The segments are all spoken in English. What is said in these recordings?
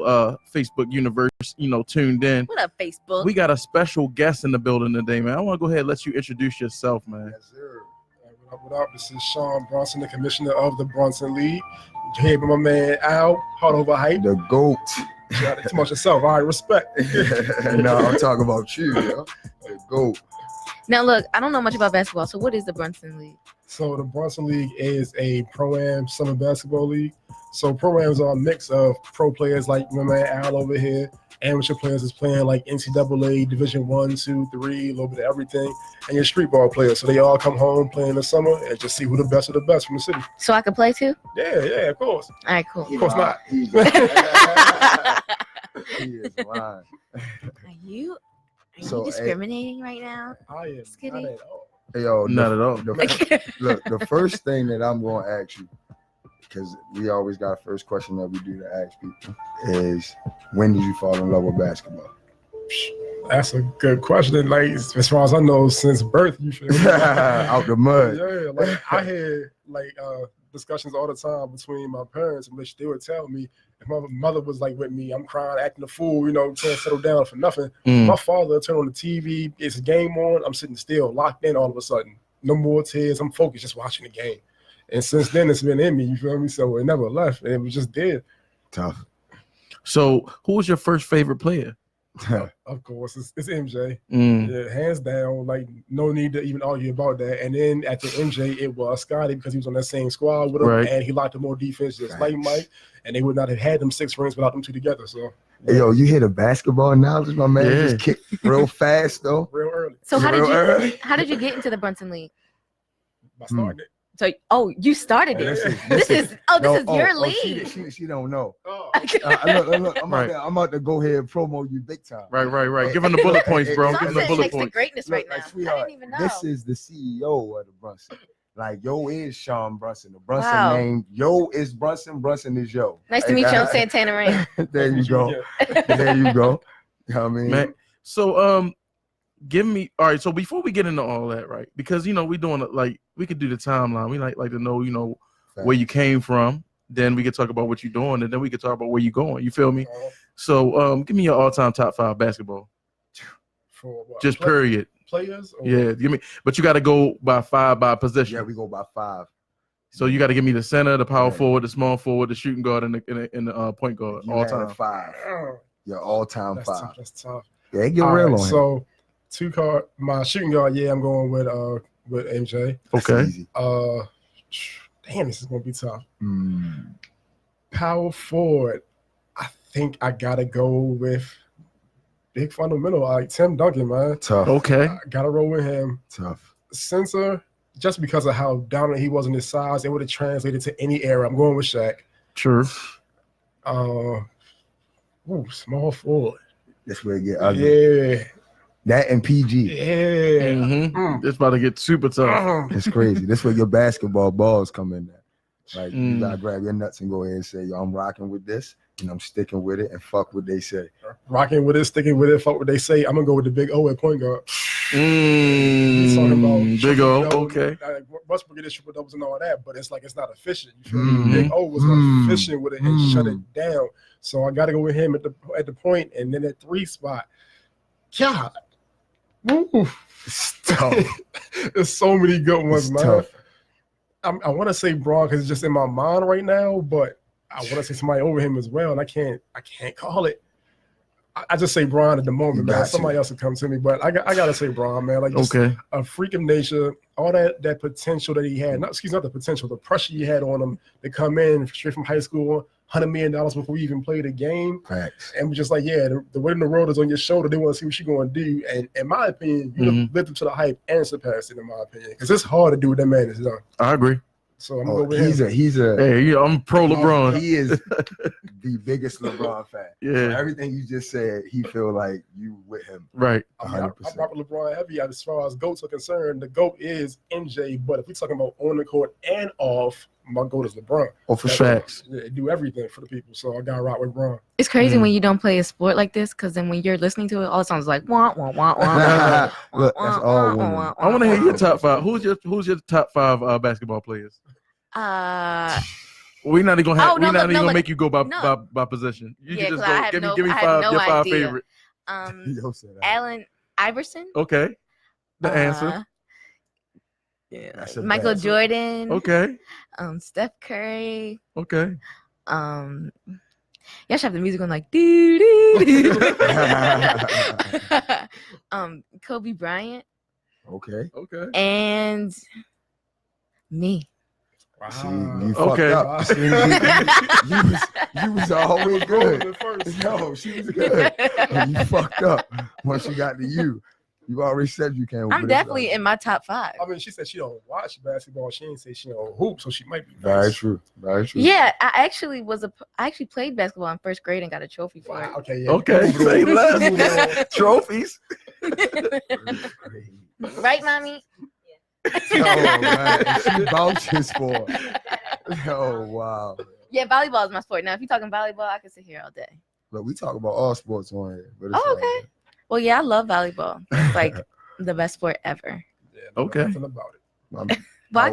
Facebook universe, tuned in. What up, Facebook? We got a special guest in the building today, man. I want to go ahead and let you introduce yourself, man. Yes, sir. What up? This is Sean Brunson, the commissioner of the Brunson League. Here with my man Al, hard over hype. The GOAT. Too much yourself. All right, respect. No, I'm talking about you, yo. The GOAT. Now, look, I don't know much about basketball, so what is the Brunson League? So the Brunson League is a pro-am summer basketball league. So pro-ams are a mix of pro players like my man Al over here. Amateur players is playing like NCAA, Division 1, 2, 3, a little bit of everything. And your street ball players. So they all come home playing in the summer and just see who the best of the best from the city. So I can play too? Yeah, of course. All right, cool. Of course not. He is lying. Are you So, discriminating right now? I am Just kidding. not at all. Hey, yo, Not at all. Look, the first thing that I'm going to ask you, because we always got a first question that we do to ask people, is when did you fall in love with basketball? That's a good question. Like, as far as I know, since birth, you feel me? Out the mud. Yeah, like I had discussions all the time between my parents, in which they would tell me if my mother was like with me, I'm crying, acting a fool, can't settle down for nothing. My father would turn on the TV, it's a game on, I'm sitting still, locked in all of a sudden. No more tears, I'm focused, just watching the game. And since then, it's been in me, you feel me? So it never left, and it was just there. Tough. So, who was your first favorite player? Of course, it's MJ. Mm. Yeah, hands down, like no need to even argue about that. And then after MJ, it was Scotty because he was on that same squad with him, Right. and he locked up more defense just like Mike. And they would not have had them 6 rings without them two together. So, Hey, yo, you hear the basketball knowledge, my man? Yeah. Just kicked real fast, though. real early. So how did Real early. you get into the Brunson League? By starting it. So you started Hey, it. this This is your league. She don't know. Oh, Look, Right. I'm about to go ahead and promote you big time. Right. Give him the bullet points, bro. Sean Give him the said bullet next to points. greatness right Look, now. sweetheart, I didn't even know. this is the CEO of the Brunson. Like, yo is Sean Brunson. The Brunson Wow. name, yo is Brunson. Brunson is yo. Nice to meet you. I'm Santana Rain. There you go. There you go. You know what I mean? Man. So, give me all right. So before we get into all that, right? Because we doing like we could do the timeline. We like to know where you came from. Then we could talk about what you're doing, and then we could talk about where you're going. You feel me? So, give me your all-time top 5 basketball. for what? Just period. Players? Or Yeah, give me. But you got to go by 5 by position. Yeah, we go by 5. So you got to give me the center, the power Yeah. forward, the small forward, the shooting guard, and the point guard You all had a time. 5. Oh, Your all-time that's 5. tough. That's tough. Yeah, get All real right, on him. so my shooting guard, yeah, I'm going with MJ. That's Okay. easy. Damn, this is gonna be tough. Mm. Power forward, I think I gotta go with big fundamental, like Tim Duncan, man. Tough. Okay. I gotta roll with him. Tough. Center, just because of how dominant he was in his size, it would have translated to any era. I'm going with Shaq. True. Small forward. That's where it get ugly. Yeah, That and PG. yeah. Mm-hmm. It's about to get super tough. It's crazy. That's where your basketball balls come in there. Like, you Mm. gotta grab your nuts and go ahead and say, yo, I'm rocking with this, and I'm sticking with it, and fuck what they say. Rocking with it, sticking with it, fuck what they say. I'm gonna go with the big O at point guard. He's talking about Big O. triple-double. Okay. Westbrook get his triple doubles and all that, but it's like it's not efficient. You feel Mhm. me? Big O was efficient with it and shut it down. So I got to go with him at the point, and then at 3 spot. God, woo. It's tough. There's so many good ones, It's man. tough. I want to say Braun because it's just in my mind right now, but I want to say somebody over him as well, and I can't call it. I just say Braun at the moment, You man. got Somebody else will come to me, but I gotta say Braun, man. Like just Okay. a freak of nature, all that potential that he had. Not the potential, the pressure he had on him to come in straight from high school, $100 million before we even played a game. Facts. And we're just like, yeah, the weight in the world is on your shoulder. They want to see what you're going to do. And in my opinion, you lived up to the hype and surpassed it, in my opinion. Because it's hard to do what that man has done. I agree. So I'm going to go with him. He's a Hey, I'm pro LeBron. He is the biggest LeBron fan. So Yeah. everything you just said, he feel like you with him. Right. I mean, I 100%. rock with LeBron heavy as far as GOATs are concerned. The GOAT is MJ, but if we're talking about on the court and off, my GOAT is LeBron. Oh, for That- facts. Yeah, do everything for the people. So I got to rock with LeBron. It's crazy Mm. when you don't play a sport like this, because then when you're listening to it, all it sounds like wah wah wah wah. Look, that's all women. I want to hear your top 5. Who's your top 5 basketball players? We're not even Oh, no, we're not look, even no, gonna look. make you go by No. by position. You Yeah, can 'cause just I go. have Give me no- give me I have five no your five idea. favorite. Yo said that. Allen Iverson. Okay. The answer. Yeah. That's a Michael bet. Jordan. Okay. Steph Curry. Okay. Y'all should have the music on like doo doo doo. Kobe Bryant Okay. Okay. and me. See, Wow. you Okay. fucked up. See, you was always good. No, she was good. And you fucked up once you got to you. You already said you can't. I'm definitely in my top 5. I mean, she said she don't watch basketball. She didn't say she don't hoop, so she might be Very nice. true. Very true. Yeah, I actually played basketball in 1st grade and got a trophy for Wow. it. Okay. Yeah. Okay. Say less. Trophies. Right, mommy? Oh man, she vouches for. Oh wow. Yeah, volleyball is my sport. Now, if you're talking volleyball, I can sit here all day. Look, we talk about all sports on here. But it's Oh, all okay. good. Well, yeah, I love volleyball. It's like the best sport ever. Yeah, no, Okay. Nothing about it. But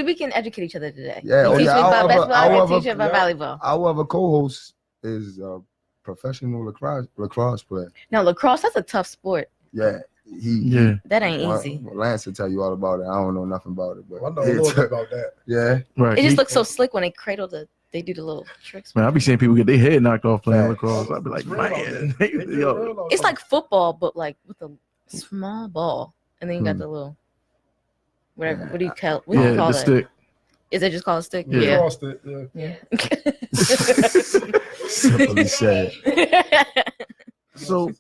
we can educate each other today. Yeah, You oh, teach yeah, me about I'll basketball, I have can teach a- you about volleyball. Our other co-host is a professional lacrosse player. No, lacrosse, that's a tough sport. Yeah, Yeah. That ain't easy. Well, Lance will tell you all about it. I don't know nothing about it, but Well, I know a little bit about that. yeah. Right. It just looks so slick when they cradle they do the little tricks. Man, I be seeing people get their head knocked off playing Facts. lacrosse. I'd be like, It's real out there. man, They get yo. real out It's there. like football, but like with a small ball. And then you got Hmm. the little whatever. Yeah. What do you call what do Yeah, you call the that? stick. Is it just called a stick? Yeah. Yeah. Crossed it, yeah. Simply said. So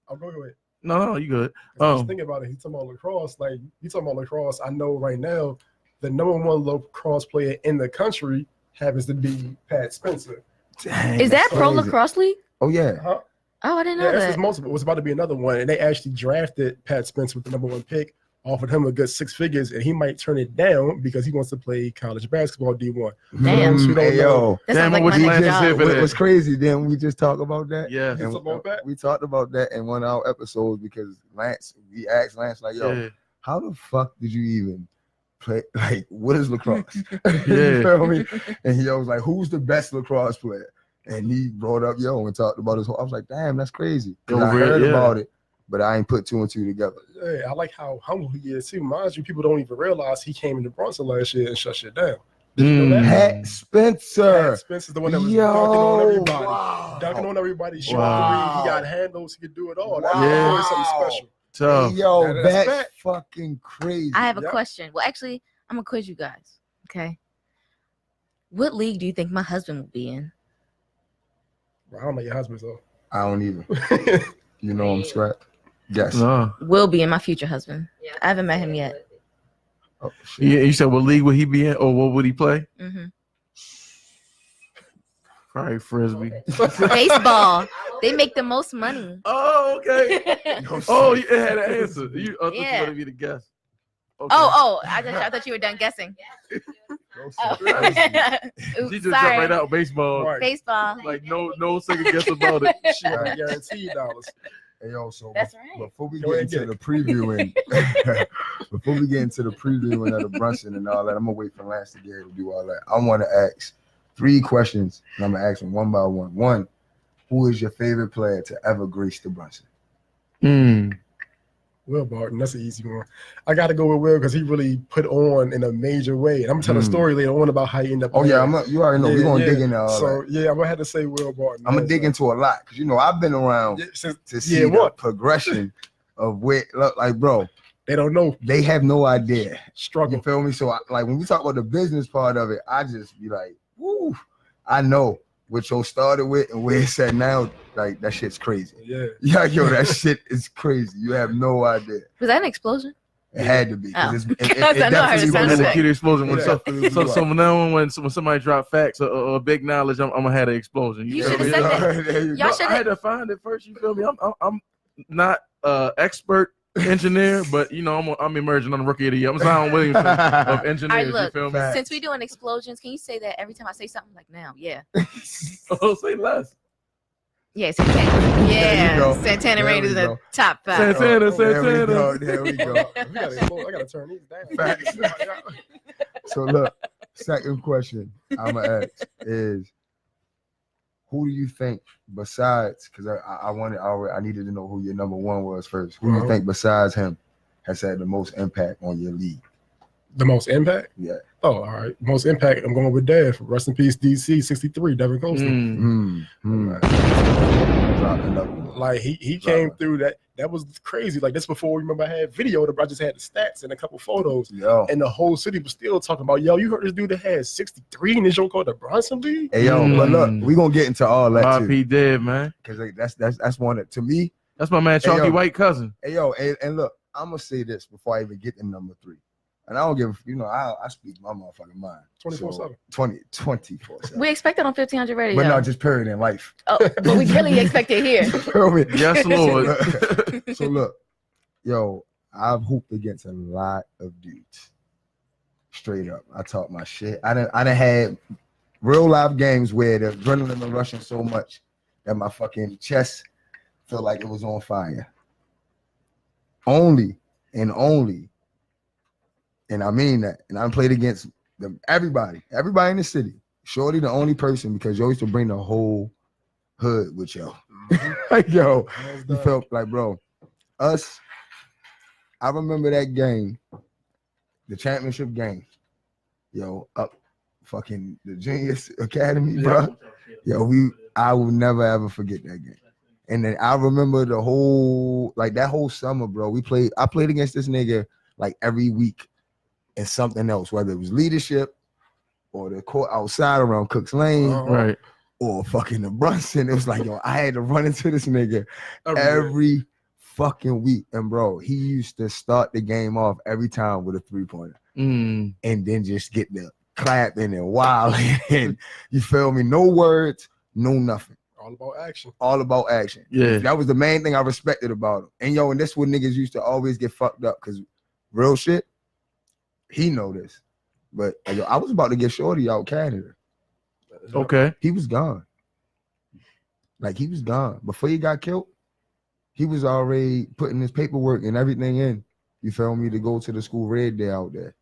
I'll go ahead. no, you good. I was thinking about it. He's talking about lacrosse. Like you talking about lacrosse. I know right now the #1 lacrosse player in the country happens to be Pat Spencer. Dang, Is that that's pro crazy. lacrosse league? Oh yeah. Huh? Oh, I didn't know Yeah, that. it's multiple. It was about to be another one, and they actually drafted Pat Spencer with the #1 pick, offered him a good 6 figures, and he might turn it down because he wants to play college basketball D1. Damn. So we don't Hey, yo. That Damn, sounds like what my you next just said job. for What that. was crazy? Didn't we just talk about that? Yeah. You talking about that? We talked about that in one of our episodes because we asked Lance like, yo, Yeah. how the fuck did you even play? Like, what is lacrosse? Yeah. You feel me? And he was like, who's the best lacrosse player? And he brought up Yo and talked about his whole. I was like, damn, that's crazy. 'Cause I Over it, heard yeah. about it, but I ain't put 2 and 2 together. Yeah, I like how humble he is too. Mind you, people don't even realize he came into Brunson last year and shut shit down. Did you know that? Pat Spencer. Pat Spencer's the one that was Yo, dunking on everybody. wow. Dunking on everybody, shooting Wow. three. He got handles. He could do it all. That's Yeah. really something special. Tough. Hey, yo, That's that's fact. fucking crazy. I have a Yep. question. Well, actually, I'm gonna quiz you guys. Okay. What league do you think my husband will be in? Well, I don't know your husband, so. I don't even. You know I'm strapped. Yes. No. Will be in my future husband. I haven't met him yet. Oh, shit. Yeah, you said what league would he be in, or what would he play? Hmm Probably frisbee. Baseball. They make the most money. Oh, okay. No Oh, shit. you had an answer. I thought Yeah. you wanted me to guess. Okay. I thought you were done guessing. No Oh. shit. She Oops, just jumped sorry. right out baseball. Right. Baseball. Like no second guess about it. She got guaranteed dollars. Hey, yo, so That's right. before we Go get ahead, into get the previewing, before we get into the previewing of the Brunson and all that, I'm gonna wait for Lance to get here to do all that. I want to ask 3 questions, and I'm gonna ask them one by one. One, who is your favorite player to ever grace the Brunson? Will Barton, that's an easy one. I got to go with Will because he really put on in a major way. And I'm gonna tell a story later on about how he ended up. Oh yeah, playing. you already know we're gonna Yeah, dig into all So that. yeah, I'm gonna have to say Will Barton. I'm gonna dig into a lot because I've been around Yeah, since to see the what? progression of where, look, like, bro, They don't know. they have no idea. You Struggle. feel me? So, like, when we talk about the business part of it, I just be like, woo, I know what you started with and where it's at now. Like, that shit's crazy. Yeah. Yeah, yo, that shit is crazy. You have no idea. Was that an explosion? It had to be. 'cause Oh. it Because I know how to definitely sound And the like. cute explosion. When Yeah. so from now on, when somebody drop facts or big knowledge, I'm gonna have an explosion. You feel should've me? said that. There you Y'all go. should- I had to find it first. You feel me? I'm not expert engineer, but I'm emerging on the rookie of the year. I'm Zion Williamson of engineers. All right, look. You feel me? Facts. Since we're doing explosions, can you say that every time I say something? Like now, yeah. Oh, say less. Yeah, Santana. There you Yeah, go. Santana There Rain we is the go. top 5. Santana, There we go. Santana. There we go. We gotta explode. I gotta turn these down. Facts. So look, Second question I'm gonna ask is, who do you think besides? Because I needed to know who your number one was first. Who do you think besides him has had the most impact on your league? The most impact? Yeah. Oh, all right. Most impact. I'm going with Dad. Rest in peace, DC 63, Devin Coastal. Like he came through that. That was crazy. Like this before, remember, I had video. I just had the stats and a couple photos. Yo. And the whole city was still talking about, yo, you heard this dude that had 63 in this show called the Brunson League? Hey, yo, but look, we gonna get into all that too. RP dead, man. Because that's one that, to me. That's my man, Chalky White cousin. Hey, yo, and look, I'm gonna say this before I even get to number 3. And I don't give, I speak my motherfucking mind. 24/7. 24/7. We expect it on 1500 radio. But no, just period in life. Oh, but we really expect it here. Yes, Lord. So look, yo, I've hooped against a lot of dudes. Straight up. I talk my shit. I done had real life games where the adrenaline was rushing so much that my fucking chest felt like it was on fire. Only, and I mean that. And I played against everybody in the city. Shorty, the only person, because you used to bring the whole hood with yo. Like, yo, you felt like, bro, I remember that game, the championship game, yo, up fucking the Genius Academy, bro. Yo, I will never ever forget that game. And then I remember the whole, like that whole summer, bro. I played against this nigga like every week and something else, whether it was leadership or the court outside around Cook's Lane, right, or fucking the Brunson. It was like, yo, I had to run into this nigga every fucking week. And bro, he used to start the game off every time with a 3-pointer. And then just get the clapping and wilding and you feel me? No words, no nothing. All about action. All about action. Yeah. That was the main thing I respected about him. And yo, and that's what niggas used to always get fucked up, because real shit, he know this. But yo, I was about to get Shorty out Canada. Okay. He was gone. Like, he was gone. Before he got killed, he was already putting his paperwork and everything in. You feel me? To go to the school Red Day out there.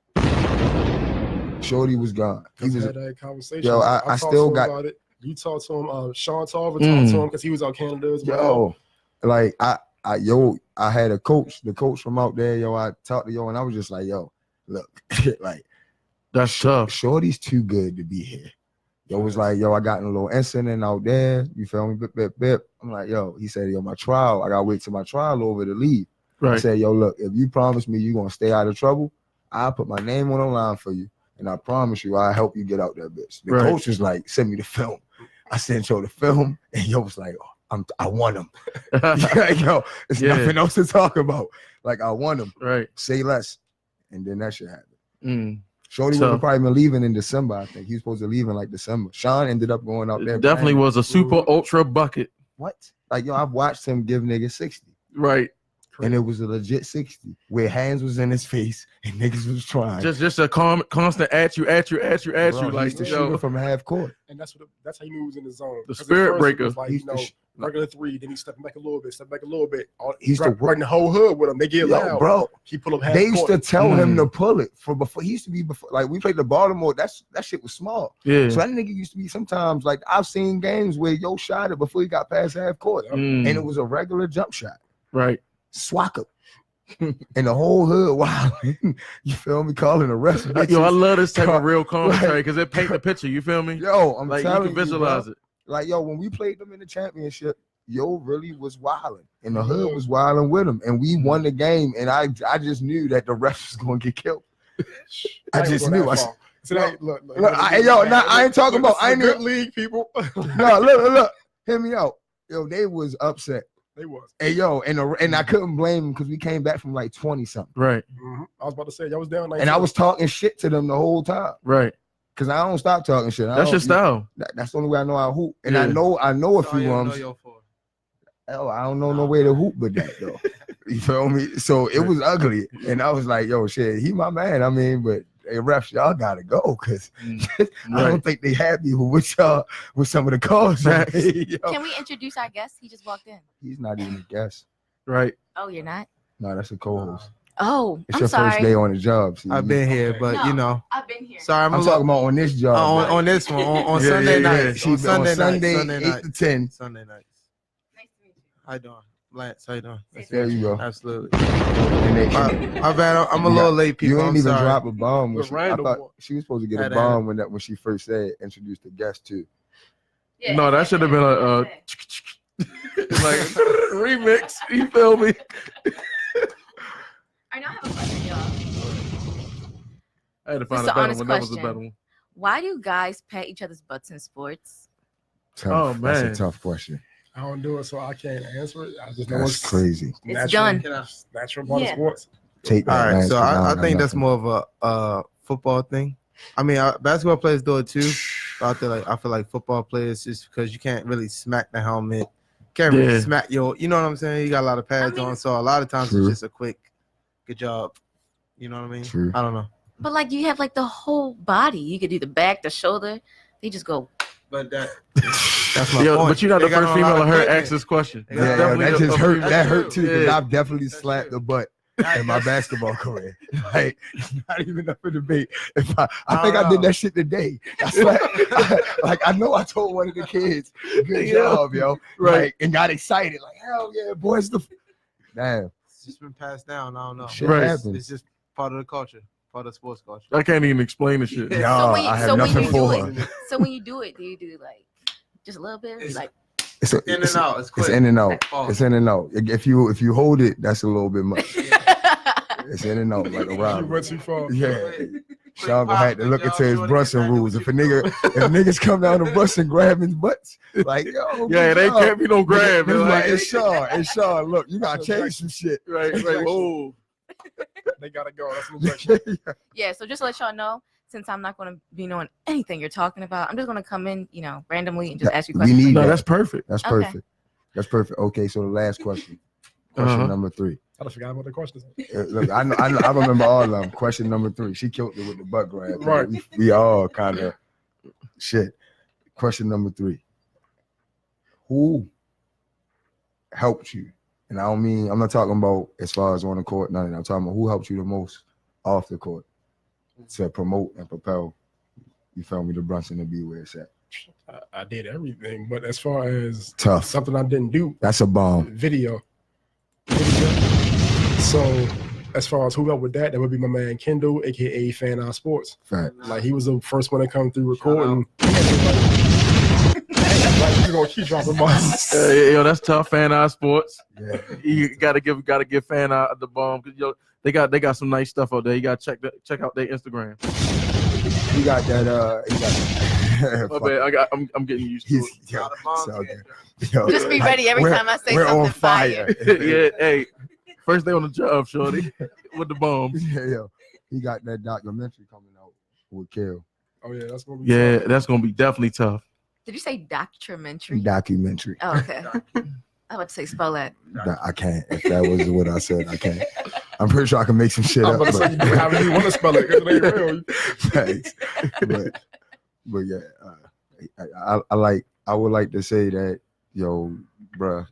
Shorty was gone. He was had that conversation. Yo, I still got about it. You talked to him. Sean Tarver talked to him because he was out Canada as well. Yo, like I had a coach, the coach from out there. Yo, I talked to and I was just like, yo, look, like that's tough. Shorty's too good to be here. Yo was like, yo, I got in a little incident out there. You feel me? Bip, bip, bip. I'm like, yo, he said, yo, my trial, I gotta wait till my trial over to leave. Right. I said, yo, look, if you promise me you're gonna stay out of trouble, I'll put my name on the line for you. And I promise you, I'll help you get out that bitch. The coach was like, send me the film. I sent yo the film, and yo was like, oh, I want him. Yo, there's nothing else to talk about. Like, I want him. Right. Say less. And then that shit happened. Shorty would have probably been leaving in December, I think. He was supposed to leave in like December. Sean ended up going out there. Definitely was a super ultra bucket. What? Like, yo, I've watched him give niggas 60. Right. And it was a legit 60 where hands was in his face and niggas was trying. Just a constant at you. Bro, Like, the shooter from half court. And that's how he knew he was in the zone. The spirit breaker. Like, regular 3, then he stepping back a little bit. He's running the whole hood with him. They get loud. Bro, he pull up half they used court. to tell him to pull it for before. He used to be before, like we played the Baltimore. That shit was small. Yeah. So that nigga used to be sometimes like I've seen games where yo shot it before he got past half court, and it was a regular jump shot. Right. Swat him. And the whole hood, wow, you feel me? Calling the rest of Yo, I love this type of real commentary because it paint the picture. You feel me? Yo, I'm like telling you can visualize it. Like, yo, when we played them in the championship, yo really was wilding, and the hood was wilding with him, and we won the game. And I just knew that the ref was gonna get killed. I just knew. I ain't talking about. I ain't good league people. No, look, hear me out. Yo, they was upset. They was. Hey, yo, and I couldn't blame them because we came back from like 20 something. Right. I was about to say y'all was down 19. And I was talking shit to them the whole time. Right. Because I don't stop talking shit. That's your style. That's the only way I know how to hoop. And I know a few ones. Hell, I don't know no way to hoop but that though. You feel me? So it was ugly. And I was like, yo, shit, he my man. I mean, but hey, refs, y'all gotta go because I don't think they happy with y'all with some of the calls. Can we introduce our guest? He just walked in. He's not even a guest. Right. Oh, you're not? No, that's a co-host. Oh, It's I'm your sorry. first day on the job. See, I've been here, but No. you know. I've been here. Sorry, I'm talking about on this job. on this one on Yeah, Sunday yeah, yeah. night. She been on Sunday, Sunday 8 night. to 10. Sunday nights. Nice to meet you. How you doing, Lance? How you doing? There you go. Absolutely. And My bad. I'm a little late, people. You ain't I'm even sorry. drop a bomb. The I random thought one. she was supposed to get a Had bomb when she first said introduced the guest too. Yeah, No, that should have been a like remix. You feel me? I know I have a question, y'all. I had to This find is a an better honest one. That was a question. better one. Why do guys pat each other's butts in sports? Tough. Oh, man. That's a tough question. I don't do it, so I can't answer it. I just know That's it's crazy. It's done. Natural part of Yeah. sports. Take that. All right, Lance, so 'cause I don't know think that's nothing. more of a football thing. I mean, basketball players do it too. But I feel like football players, just because you can't really smack the helmet, can't really Yeah. smack you know what I'm saying? You got a lot of pads mean- on, so a lot of times True. it's just a quick, good job. You know what I mean? True. I don't know. But like you have like the whole body. You could do the back, the shoulder. They just go. But that's my Yo, point. but you're not They the got first on a lot female of to hear equipment. ask this question. They Yeah, got yeah, definitely that a- just a- hurt. That's That true. hurt too because Yeah. I've definitely That's slapped true. the butt in my basketball career. Like, not even up for debate. If I I think don't I did know. that shit today. I slapped, like I know I told one of the kids, "Good Yeah. job, yo!" Right. Like, and got excited. Like, hell yeah, boys! Damn, It's just been passed down. I don't know. shit Right. happens. It's just part of the culture, part of the sports culture. I can't even explain the shit. Yeah. No, So when you- I have so when nothing you do for it- her. So when you do it, do you do like just a little bit? It's- Like It's In and out. It's quick. It's in and out. Oh. It's in and out. If you hold it, that's a little bit much. It's in and out like a You ride. went too far. Yeah. Sean gonna have to look into his Brunson rules. If niggas come down to Brunson grabbing butts, like yo, Yeah, good they job. can't be no grab. It's man. like it's Sean. Look, you gotta change some shit. right. Whoa. They gotta go. That's an injection. yeah. So just to let y'all know, since I'm not going to be knowing anything you're talking about, I'm just going to come in, randomly and just ask you We questions. need No, that. that's perfect. That's Okay. perfect. That's perfect. Okay, so the last question. Question Uh-huh. number 3. I forgot about the questions. Look, I remember all of them. Question number 3. She killed it with the butt grab. Right. We all kind of shit. Question number 3. Who helped you? And I'm not talking about as far as on the court, none of that. I'm talking about who helped you the most off the court to promote and propel, you feel me, the Brunson to be where it's at. I did everything, but as far as Tough. something I didn't do, That's a bomb. video. So as far as who helped with that would be my man Kendall, aka Fan Eye Sports. Fact. Like he was the first one to come through recording. Like you gonna keep dropping bombs. Yo, that's tough. Fan Eye Sports. Yeah. You gotta give Fan Eye the bomb because they got some nice stuff out there. You gotta check out their Instagram. He got that. He got. My bad. I'm getting used to He's, yo, so good. Yo, Just be ready every we're- time I say we're something on fire. it. Yeah, hey, first day on the job, shorty, with the bombs. Yeah, yo. He got that documentary coming out with Kill. Oh yeah, that's gonna be Yeah, tough. that's gonna be definitely tough. Did you say documentary? Documentary. Oh, okay. I about to say spell that. I can't. If that was what I said, I can't. I'm pretty sure I can make some shit I'm up. about to say you do however you want to spell it because it ain't real. Thanks. But yeah, I would like to say that, yo, bruh,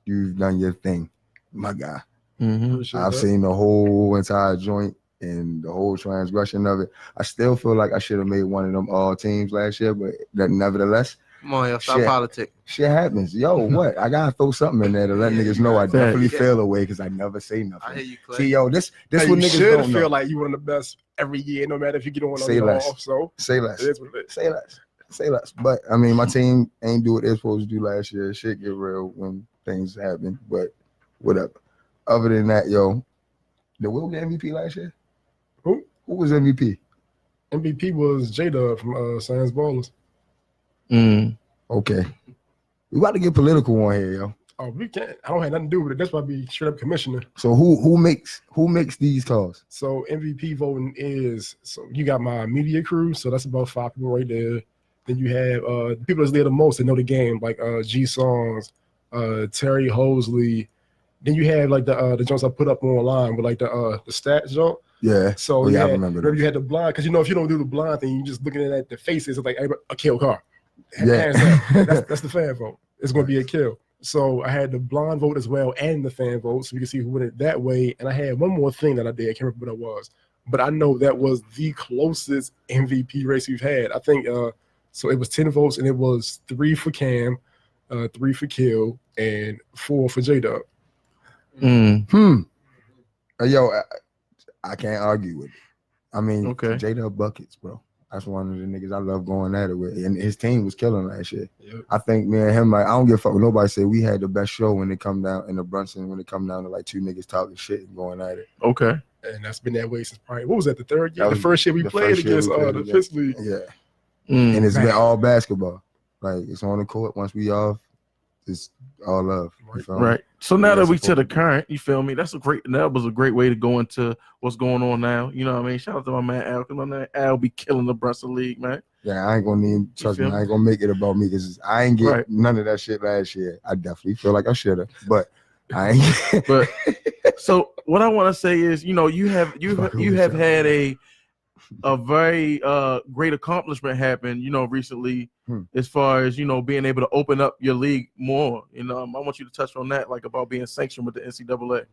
you've done your thing, my guy. Mm-hmm. Appreciate I've that. seen the whole entire joint and the whole transgression of it. I still feel like I should have made one of them all teams last year, but that nevertheless, Come on, yo, stop Shit. politic. shit happens. Yo, what? I gotta throw something in there to let niggas know I definitely feel away because I never say I hear nothing. you, Clay. See, yo, this Hey, what you niggas should don't feel know. like you one of the best every year, no matter if you get on Say or less. off. So Say it less. is what it is. Say less. Say less. But I mean, my team ain't do what they're supposed to do last year. Shit get real when things happen. But whatever. Other than that, yo, did Will get MVP last year? Who? Who was MVP? MVP was J-Dub from Sans Ballers. Mm. Okay. We about to get political on here, yo. Oh, we can't. I don't have nothing to do with it. That's why I be straight up commissioner. So who makes these calls? So MVP voting is, so you got my media crew, so that's about 5 people right there. Then you have the people that's there the most that know the game, like G Songs, Terry Hosley. Then you have like the joints I put up online with like the stats joint. Yeah. So Oh, yeah, I yeah, remember remember those. you had the blind, because if you don't do the blind thing, you just looking at the faces, it's like a kill car. Yeah. Hands down. That's the fan vote. It's gonna be a kill. So I had the blind vote as well and the fan vote, so we can see who won it that way. And I had one more thing that I did. I can't remember what it was, but I know that was the closest MVP race we've had. I think so. It was 10 votes, and it was 3 for Cam, 3 for Kill, and 4 for J-Dub. Yo, I can't argue with it. I mean, Okay. J-Dub buckets, bro. That's one of the niggas I love going at it with. And his team was killing last year. Yep. I think me and him, like, I don't give a fuck what nobody say. We had the best show when it come down in the Brunson, when it come down to like 2 niggas talking shit and going at it. Okay. And that's been that way since probably, what was that, the third year? That The was first year we the played first year against we played the against- Fifth League. Yeah. Mm. And it's been all basketball. Like, it's on the court. Once we off, it's all love. You feel me? Right. So now Yeah, that we it's to the important. current, you feel me? That was a great way to go into what's going on now. You know what I mean? Shout out to my man Al, because my man Al be killing the Brunson League, man. Yeah, I ain't gonna need, trust me, feel I ain't gonna make it about me because I ain't get Right. none of that shit last year. I definitely feel like I should have, but I ain't. But so what I want to say is, you know, you have had a very great accomplishment happen, you know, recently, as far as, you know, being able to open up your league more. You know, I want you to touch on that, like about being sanctioned with the NCAA.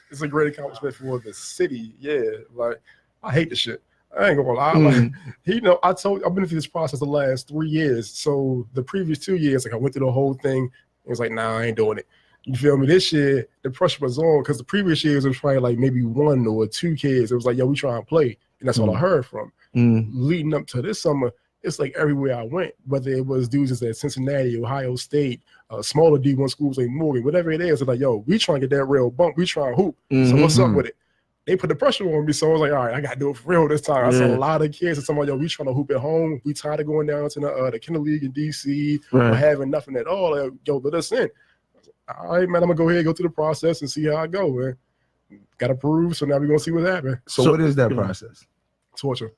It's a great accomplishment for the city. Yeah, like I hate the shit. I ain't gonna lie. Like, I've been through this process the last 3 years. So the previous 2 years, like I went through the whole thing. It was like, nah, I ain't doing it. You feel me? This year, the pressure was on because the previous years it was probably like maybe 1 or 2 kids. It was like, yo, we trying to play, and that's all I heard from. Leading up to this summer, it's like everywhere I went, whether it was dudes at Cincinnati, Ohio State, smaller D1 schools like Morgan, whatever it is, it's like, yo, we trying to get that real bump. We trying to hoop. So what's up with it? They put the pressure on me, so I was like, all right, I got to do it for real this time. I saw a lot of kids and somebody, yo, we trying to hoop at home. We tired of going down to the Kinder League in D.C. or having nothing at all. Like, yo, let us in. All right, man, I'm going to go ahead and go through the process and see how I go, man. Got approved, so now we're going to see what happens. So what is that process? Torture.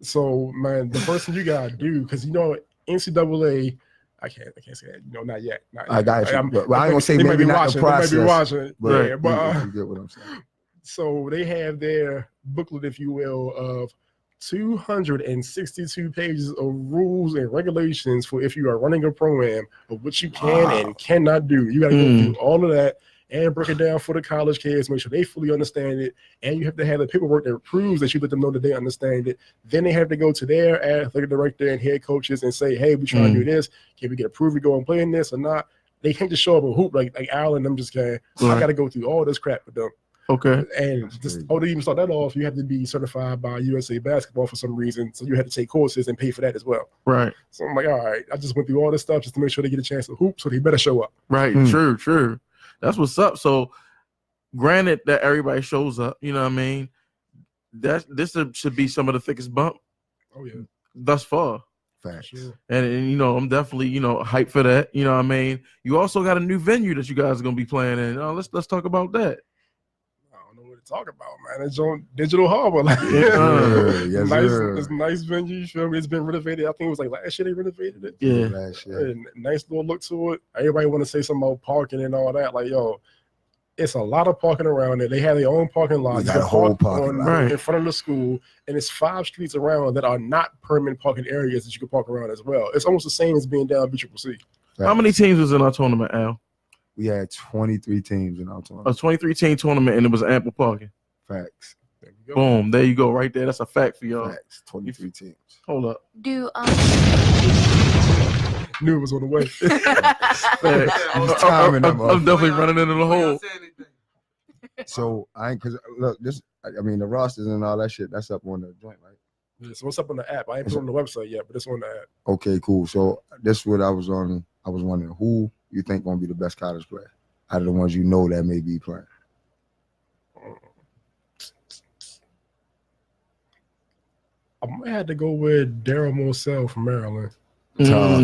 So, man, the first thing you got to do, because, you know, NCAA, I can't say that. You know, not yet. I got you. Well, I ain't gonna say they maybe might be not watching, the process. They might be watching. But yeah, but you get what I'm saying. So they have their booklet, if you will, of 262 pages of rules and regulations for if you are running a program of what you can and cannot do. You got to go through all of that and break it down for the college kids, make sure they fully understand it. And you have to have the paperwork that proves that you let them know that they understand it. Then they have to go to their athletic director and head coaches and say, hey, we trying to do this. Can we get approved to go and play in this or not? They can't just show up and hoop like Al and them just can. I got to go through all this crap with them. Okay. And just to even start that off, you have to be certified by USA Basketball for some reason. So you had to take courses and pay for that as well. Right. So I'm like, all right, I just went through all this stuff just to make sure they get a chance to hoop, so they better show up. Right. True. That's what's up. So granted that everybody shows up, you know what I mean? This should be some of the thickest bump. Oh yeah. Thus far. Facts. Sure. And you know, I'm definitely, you know, hyped for that. You know what I mean? You also got a new venue that you guys are gonna be playing in. Let's talk about that. To talk about, man. It's on Digital Harbor. Like, yes, it's a nice venue. You feel me? It's been renovated. I think it was like last year they renovated it. Yeah. Last year. And nice little look to it. Everybody want to say something about parking and all that. Like, yo, it's a lot of parking around there. They have their own parking lot. We got a whole parking lot in front of the school, and it's 5 streets around that are not permanent parking areas that you can park around as well. It's almost the same as being down BCCC. How many teams was in our tournament, Al? We had 23 teams in our tournament. A 23-team tournament, and it was ample parking. Facts. There you go. Boom. There you go. Right there. That's a fact for y'all. Facts. 23 teams. Hold up. Do Knew it was on the way. I'm definitely running into the hole. So because look, the rosters and all that shit, that's up on the joint, right? Yeah, so what's up on the app? I ain't put it on the website yet, but it's on the app. Okay, cool. So this is what I was on. I was wondering who you think gonna be the best college player out of the ones you know that may be playing. I might have to go with Daryl Moselle from Maryland. Tough.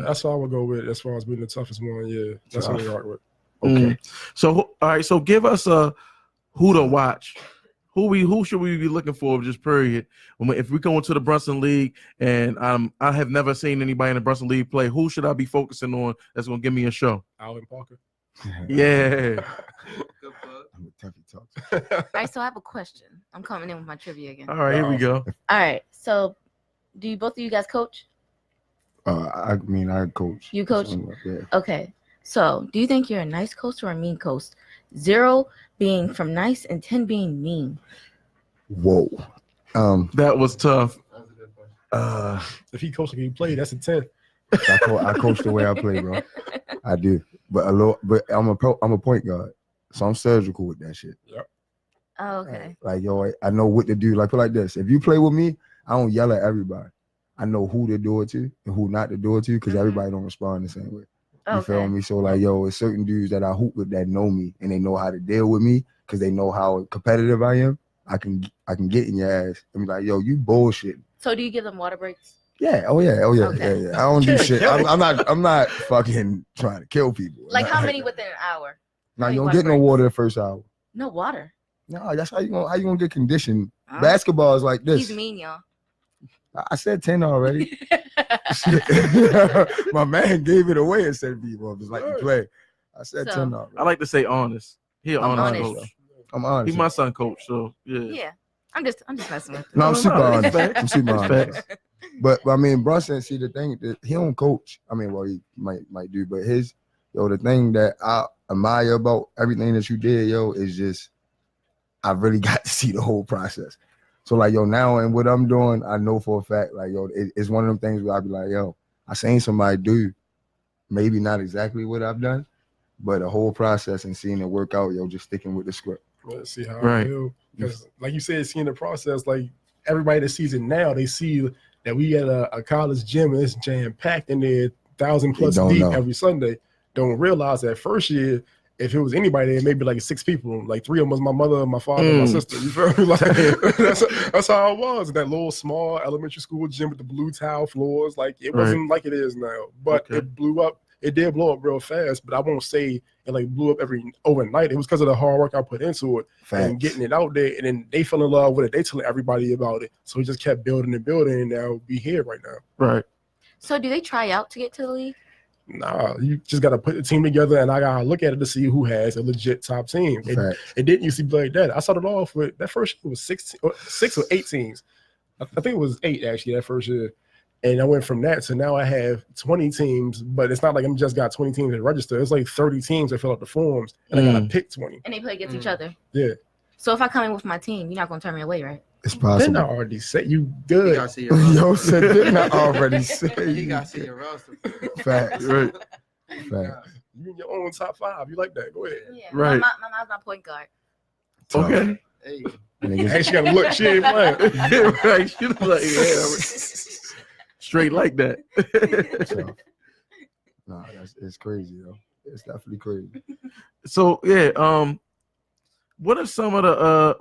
That's what I would go with as far as being the toughest one. Yeah, that's what I rock with. Okay. So all right. So give us a who to watch. Who should we be looking for? Just period. If we go into the Brunson League and I have never seen anybody in the Brunson League play, who should I be focusing on that's gonna give me a show? Alvin Parker. Yeah. All right, so I have a question. I'm coming in with my trivia again. All right, here we go. All right, so do both of you guys coach? I mean, I coach. You coach? Yeah. Okay. So, do you think you're a nice coach or a mean coach? 0 being from nice and 10 being mean. Whoa. That was tough. If he coached like he played, that's a 10. I coach the way I play, bro. I do, but I'm a point guard, so I'm surgical with that shit. Yep. Oh, okay. Like yo, I know what to do. Like put like this: if you play with me, I don't yell at everybody. I know who to do it to and who not to do it to, because everybody don't respond the same way. You feel me? So like yo, it's certain dudes that I hoop with that know me and they know how to deal with me because they know how competitive I am. I can get in your ass and be like, yo, you bullshit. So do you give them water breaks? Yeah. Oh yeah. Okay. Yeah. I don't do shit. I'm not fucking trying to kill people. Like how many within an hour? Now you don't get no water the first hour. No water. No, that's how you gonna get conditioned. Basketball is like this. He's mean, y'all. I said 10 already. My man gave it away and said people just like to play. I said 10 already. I like to say honest. He an honest coach. I'm honest. He's my son coach, so yeah. Yeah. I'm just messing with him. No, I'm super honest. I'm super honest. Facts. But I mean, Brunson, see the thing that he don't coach. I mean, well, he might do, but the thing that I admire about everything that you did, is just I really got to see the whole process. So like, now and what I'm doing, I know for a fact, like, it's one of them things where I be like, I seen somebody do maybe not exactly what I've done, but the whole process and seeing it work out, just sticking with the script. Let's see how I feel. Because like you said, seeing the process, like everybody that sees it now, they see that we at a college gym and it's jam packed in there, 1,000+ deep every Sunday. Don't realize that first year, if it was anybody there, maybe like 6 people, like 3 of them was my mother, my father, and my sister. You feel me? Like that's how it was. That little small elementary school gym with the blue tile floors. Like it wasn't like it is now, but it blew up. It did blow up real fast, but I won't say it like blew up overnight. It was because of the hard work I put into it and getting it out there. And then they fell in love with it. They telling everybody about it. So we just kept building and building, and now we here right now. Right. So do they try out to get to the league? Nah, you just got to put the team together, and I got to look at it to see who has a legit top team. It didn't used to be like that. I started off with that first year was 6 or 8 teams. I think it was 8 actually that first year. And I went from that to now I have 20 teams, but it's not like I'm just got 20 teams that register. It's like 30 teams that fill out the forms, and I got to pick 20. And they play against each other? Yeah. So if I come in with my team, you're not going to turn me away, right? It's possible. Didn't I already say you good? Yo said, didn't I already say you got to see your roster. Facts. Right. Facts. You in your own top 5. You like that. Go ahead. Yeah. Right. My mom's my point guard. Okay. Hey. Hey, she got to look. She ain't playing. Yeah, right. She was like, straight like that. Nah, it's crazy, yo. It's definitely crazy. So what are some of the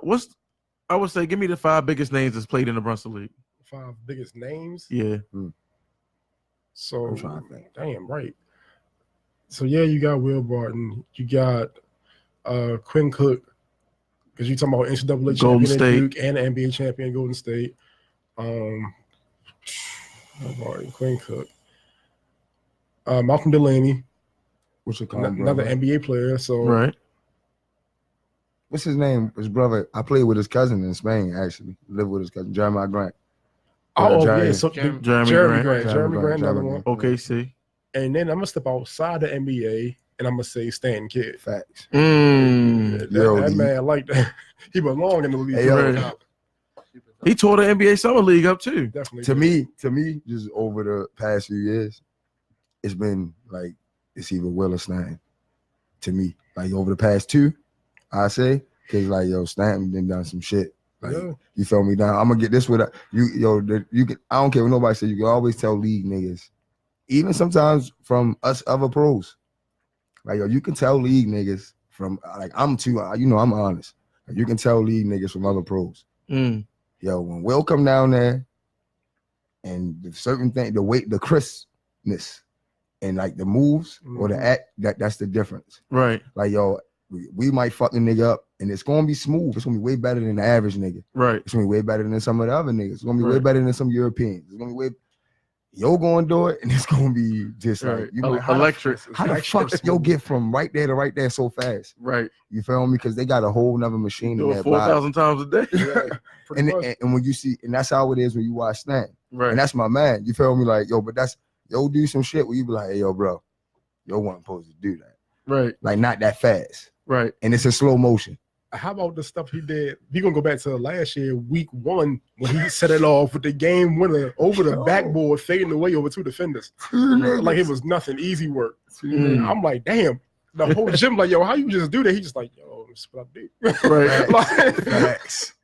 I would say give me the 5 biggest names that's played in the Brunson League. 5 biggest names? Yeah. So I'm trying to think. Damn right. So you got Will Barton, you got Quinn Cook, because you talking about NCAA Golden champion State. at Duke and an NBA champion Golden State. Barton, Quinn Cook, Malcolm Delaney, another NBA player. So right. What's his name? His brother. I played with his cousin in Spain. Actually, lived with his cousin Jeremiah Grant. Jeremy Grant. Another one. OKC. And then I'm gonna step outside the NBA and I'm gonna say Stanton Kidd. Facts. That man like that. He belong in the league. Hey, he tore the NBA Summer League up too. Definitely. To me, just over the past few years, it's been like it's either Will or Stanton. To me, like over the past 2, I say, because like Stanton done some shit. Like you feel me? Down. I'm gonna get this with you. You can. I don't care what nobody says. You can always tell league niggas, even sometimes from us other pros. Like you can tell league niggas from like I'm honest. Like, you can tell league niggas from other pros. When Will come down there, and the certain thing, the weight, the crispness, and like the moves or the act, that's the difference. Right. Like we might fuck the nigga up, and it's gonna be smooth. It's gonna be way better than the average nigga. Right. It's gonna be way better than some of the other niggas. It's gonna be way better than some Europeans. It's gonna be you're gonna do it, and it's gonna be just like electric. How the fuck yo get from right there to right there so fast? Right. You feel me? Because they got a whole nother machine. Do it 4,000 times a day. Yeah, and when you see, and that's how it is when you watch Stan. Right. And that's my man. You feel me? Like but that's Yo do some shit where you be like, hey, yo, bro, yo wasn't supposed to do that. Right. Like not that fast. Right. And it's a slow motion. How about the stuff he did? We gonna go back to last year, week 1, when he set it off with the game winner over the backboard, fading away over 2 defenders. Like it was nothing, easy work. I'm like, damn. The whole gym like, yo, how you just do that? He just like, yo, that's what I do. Right. Facts.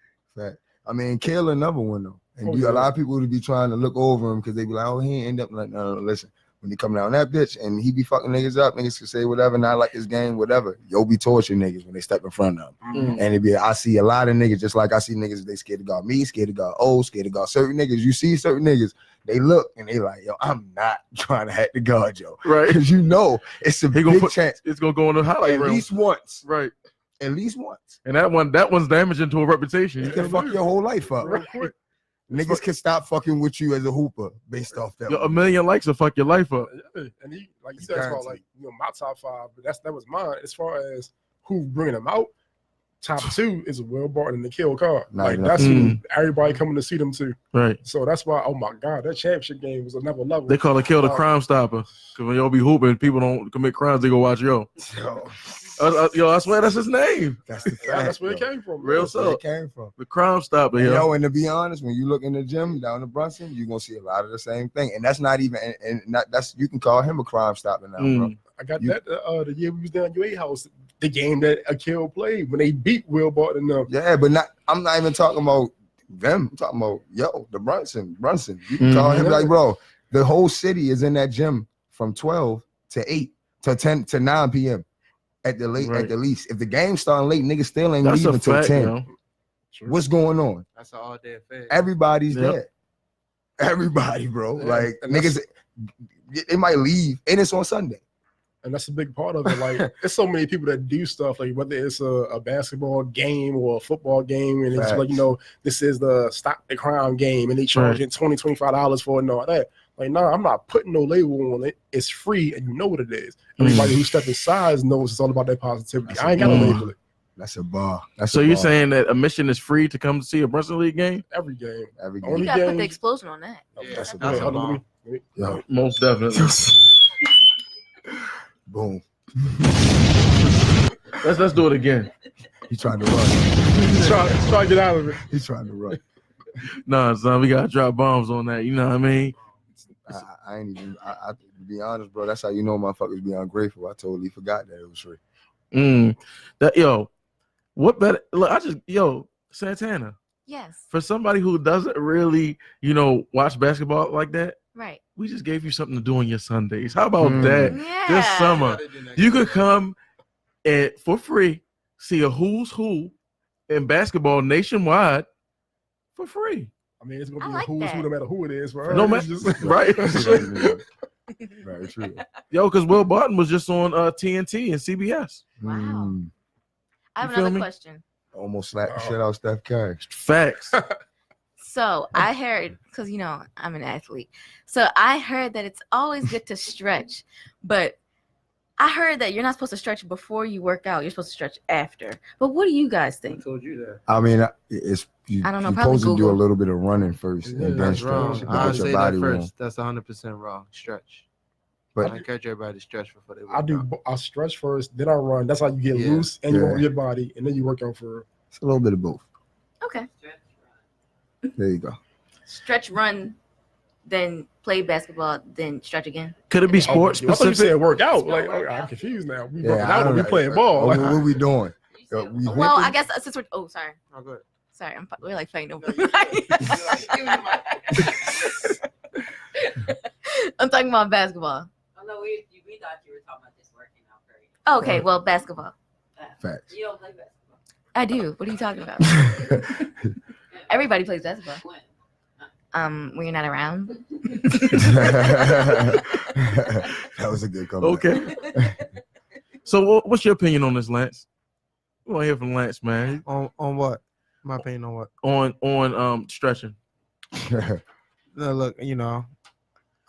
I mean, Kale another one though. And a lot of people would be trying to look over him because they be like, oh, he ain't end up like, no, listen. When he come down that bitch and he be fucking niggas up, niggas can say whatever, not like this game, whatever. Yo be torturing niggas when they step in front of him. And it be, I see a lot of niggas, just like I see niggas, they scared to guard me, scared to guard scared to guard certain niggas. You see certain niggas, they look and they like, yo, I'm not trying to have to guard yo. Right. Because you know it's a big chance. It's gonna go in the highlight at least once. Right. At least once. And that one's damaging to a reputation. You can fuck your whole life up. Real quick. Niggas can stop fucking with you as a hooper based off that. A million likes will fuck your life up. And he, like you said, as far like my top 5, but that was mine. As far as who bringing them out, top 2 is Will Barton and Nikhil Carr. Like that's who everybody coming to see them too. Right. So that's why, oh my God, that championship game was another level. They call it Kill the Crime Stopper. Because when y'all be hooping, people don't commit crimes, they go watch yo. Yo, I swear that's his name. That's the fact. That's where it came from. Real where it came from. The Crime Stopper, yo. And to be honest, when you look in the gym down in Brunson, you're gonna see a lot of the same thing. And that's not even that's you can call him a crime stopper now, bro. I got that the year we was down at UA house, the game that Akil played when they beat Will Barton and them. Yeah, but I'm not even talking about them. I'm talking about the Brunson. You can call him like, bro, the whole city is in that gym from 12 to 8 to 10 to 9 p.m. at the least. If the game's starting late, niggas still ain't leaving until 10. Yo. What's going on? That's an all-day affair. Everybody's there. Everybody, bro. Yeah. Like niggas, they might leave, and it's on Sunday. And that's a big part of it. Like, there's so many people that do stuff, like whether it's a basketball game or a football game, and it's like, this is the Stop the Crime game, and they charging $20-$25 for it and all that. Like, nah, I'm not putting no label on it. It's free, and you know what it is. Everybody who steps inside knows it's all about that positivity. I ain't got to label it. That's a bar. So you're saying that admission is free to come to see a Brunson League game? Every game. You got to put the explosion on that. Yeah, that's a bar. Most definitely. Boom. Let's do it again. He's trying to run. He's trying to get out of it. He's trying to run. Nah, son, we gotta drop bombs on that. You know what I mean? I ain't even. To be honest, bro, that's how you know motherfuckers be ungrateful. I totally forgot that it was free. What better? Look, Santana. Yes. For somebody who doesn't really, watch basketball like that. Right. We just gave you something to do on your Sundays. How about that? Yeah. This summer, you could come and for free see a who's who in basketball nationwide for free. I mean, it's gonna be a who's who no matter who it is. Right? No matter, right? Very true. Yo, because Will Barton was just on TNT and CBS. Wow. I have another question. Almost slapped the shit out of Steph Curry. Facts. So I heard, because I'm an athlete, so I heard that it's always good to stretch, but I heard that you're not supposed to stretch before you work out. You're supposed to stretch after. But what do you guys think? Who told you that? I mean, I don't know. You're supposed to do a little bit of running first and then stretch. I say that first. That's 100% wrong. Stretch. But I encourage everybody to stretch before they work out. I stretch first, then I run. That's how you get loose and you move your body, and then you work out for. It's a little bit of both. Okay. There you go. Stretch, run, then play basketball, then stretch again. Could it be sports specific? I thought you said work out. Like, I'm confused now. We working out, we playing ball. What are we doing? Well, I guess since we're. Oh, sorry. Oh, good. Sorry, we're like fighting over. I'm talking about basketball. Oh no, we thought you were talking about just working out. Okay, well, basketball. Facts. You don't play basketball. I do. What are you talking about? Everybody plays basketball. When you're not around. That was a good comment. Okay. So, what's your opinion on this, Lance? We want to hear from Lance, man. On what? My opinion on what? On stretching. No, look,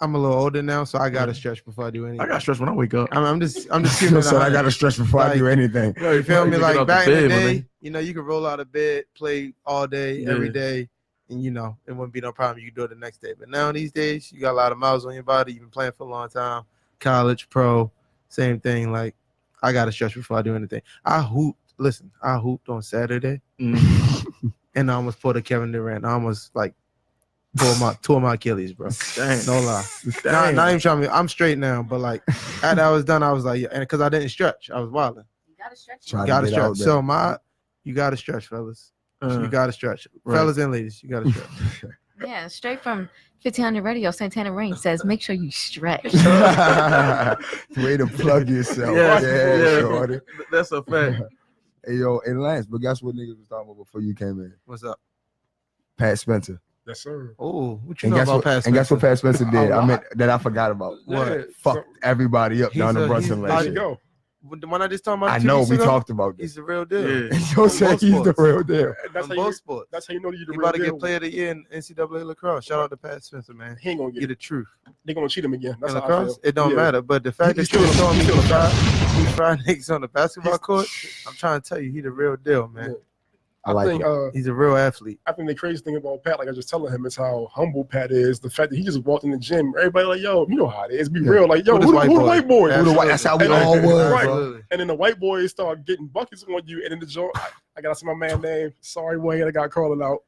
I'm a little older now, so I gotta stretch before I do anything. I gotta stretch when I wake up. I'm just keeping so I gotta stretch before I do anything. You feel me? Like back in the day, you could roll out of bed, play all day, every day, and you know it wouldn't be no problem. You can do it the next day. But now these days, you got a lot of miles on your body. You've been playing for a long time, college, pro, same thing. Like I got to stretch before I do anything. I hooped on Saturday, and I almost pulled a Kevin Durant. I almost like tore my Achilles, bro. Dang. No lie. Not even trying to. I'm straight now, but like after I was done, I was like, and because I didn't stretch, I was wilding. You gotta stretch. You gotta stretch. So you gotta stretch, fellas. You gotta stretch, fellas and ladies. You gotta stretch. Yeah, straight from 1500 Radio, Santana Rain says, make sure you stretch. Way to plug yourself. Shorty. That's a fact. Hey, yo, and Lance, but guess what niggas was talking about before you came in? What's up? Pat Spencer. Yes, sir. Oh, what you know about Pat Spencer? And guess what Pat Spencer did? I mean, that I forgot about. What? Fucked everybody up down the Brunson There you lane. go. The one I just talked about. I know, we talked about this. He's the real deal. Yeah. Joe said he's the real deal. That's how, Both sports. that's how you know you're the You real about to deal. get player of the year in NCAA lacrosse. Shout out to Pat Spencer, man. He ain't gonna get Get it. the truth. They're gonna cheat him again. That's In how I lacrosse, feel. it don't Yeah. matter. But the fact that you He's showing me still these fried niggas on the basketball court, I'm trying to tell you, he the real deal, man. I like think He's a real athlete. I think the crazy thing about Pat, like I was just telling him, is how humble Pat is. The fact that he just walked in the gym, everybody like, yo, you know how it is. Be real, like, yo, Who who this the white white boy? boy? Who the white? That's how we And all then- was, right. bro. And then the white boys start getting buckets on you, and then the joint. I gotta say my man name. Sorry, Wayne, I got calling out.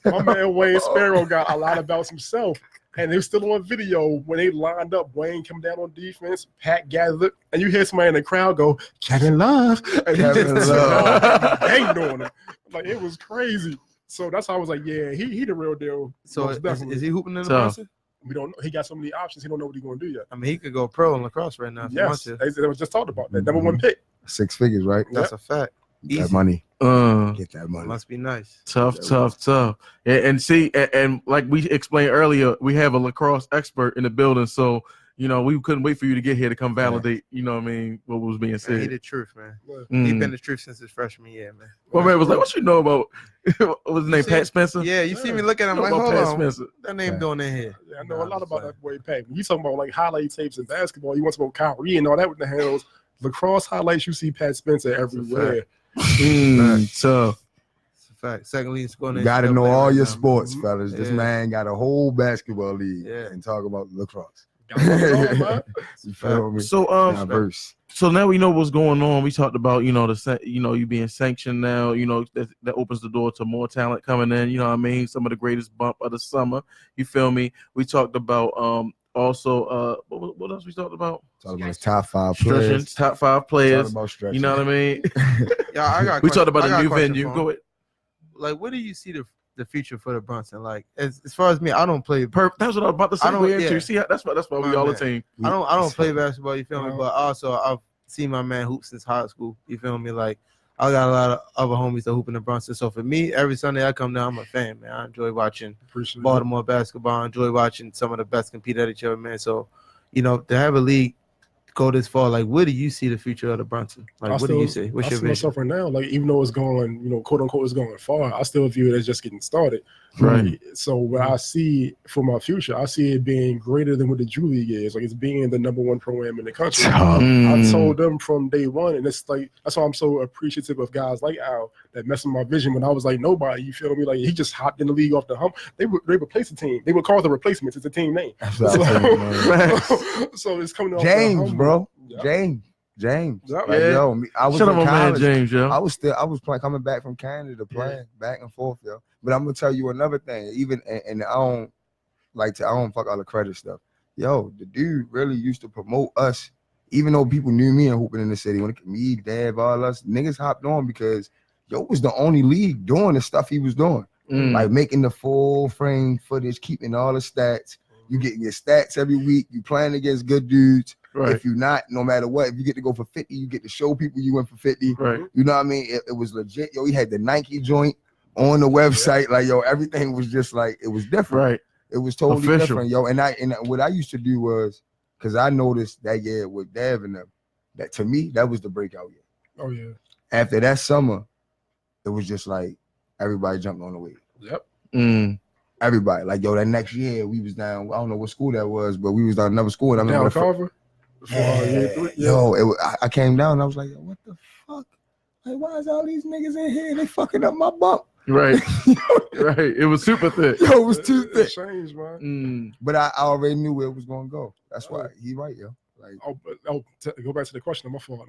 My man Wayne Sparrow got a lot about himself. And they were still on video when they lined up. Wayne come down on defense, Pat gathered, and you hear somebody in the crowd go, Kevin Love. And Kevin he Love. banged on him. Like, it was crazy. So that's how I was like, yeah, he the real deal. So Most definitely. is he hooping in the Tough. Brunson? We don't know. He got so many options. He don't know what he's going to do yet. I mean, he could go pro in lacrosse right now if he wants Yes, to. they was just talked about that. Number one pick. 6 figures, right? That's a fact. Get that Easy. money. Tough, Get that money. Must be nice. tough. And see, and like we explained earlier, we have a lacrosse expert in the building, so you know we couldn't wait for you to get here to come validate. You know what I mean? What was being Man, he said. the truth, man. Mm. He been the truth since his freshman year, man. My man was like, "What you know about?" What was his name? see- Pat Spencer. Yeah, you see me looking at him Know like, about hold Pat on, Spencer. what that name Yeah. doing in here? Yeah, I know Nah, a lot I'm about just that boy Pat. When you talking about like highlight tapes in basketball, you want to about Kyrie and all that with the hells. Lacrosse highlights, you see Pat Spencer everywhere. So It's a fact. Second leading scorer in You the got to NCAA know all right your now. sports, fellas. This Yeah. man got a whole basketball league Yeah. and talk about lacrosse. Got it all, man. You feel me? so Diverse. So now we know what's going on. We talked about, you being sanctioned now, that opens the door to more talent coming in. You know what I mean? Some of the greatest bump of the summer. You feel me? We talked about also what else we talked about? Talk about his top 5 Stretching, players. top 5 Talk players. about stretching. You know what I mean? Yeah, I got. We talked about I got a new question venue. for him. Go ahead. Like, what do you see the future for the Brunson? Like, as far as me, I don't play. That's what I was about to say. I don't- Yeah. yeah. See, that's why My we all a man. team. I don't play basketball. You feel me? No. But also, I've seen my man hoop since high school. You feel me? Like, I got a lot of other homies that hoop in the Brunson. So for me, every Sunday I come down, I'm a fan, man. I enjoy watching Appreciate it. Baltimore basketball. I enjoy watching some of the best compete at each other, man. So, to have a league go this far, like, where do you see the future of the Brunson? Like, what do you say? What's I your see vision? myself right now, like, even though it's going, quote unquote, it's going far, I still view it as just getting started. Right. So what I see for my future, I see it being greater than what the Drew League is. Like, it's being the number one program in the country. I told them from day one, and it's like, that's why I'm so appreciative of guys like Al that messed with my vision when I was like nobody. You feel me? Like, he just hopped in the league off the hump. They replaced the team. They would call it the replacements. It's a team name. That's what I think, man. So it's coming off James, the hump. bro. Yeah. James. Yep. Like, Yeah. yo, I was Shut up, in my man college. James, yo. I was playing, coming back from Canada, playing back and forth, yo. But I'm gonna tell you another thing. Even and I don't fuck all the credit stuff. Yo, the dude really used to promote us, even though people knew me and hooping in the city. When it, me, Dad, all us niggas hopped on because yo was the only league doing the stuff he was doing, like making the full frame footage, keeping all the stats. You getting your stats every week. You playing against good dudes. Right. If you're not, no matter what, if you get to go for 50, you get to show people you went for 50. Right. You know what I mean? It was legit. Yo, he had the Nike joint on the website. Like, yo, everything was just like, it was different. Right. It was totally Official. different, yo. And what I used to do was, because I noticed that year with Dev and them, that to me, that was the breakout year. Oh yeah. After that summer, it was just like everybody jumped on the wave. Yep. Everybody. Like, yo, that next year we was down, I don't know what school that was, but we was down another school. And I Down remember Carver. Year 3. Yeah. Yo, I came down and I was like, yo, what the fuck? Like, why is all these niggas in here? They fucking up my bump. Right. Right. It was super thick. Yo, it was too It thick. changed, man. But I already knew where it was gonna go. That's why he right, yo. Like, Go back to the question. My fault.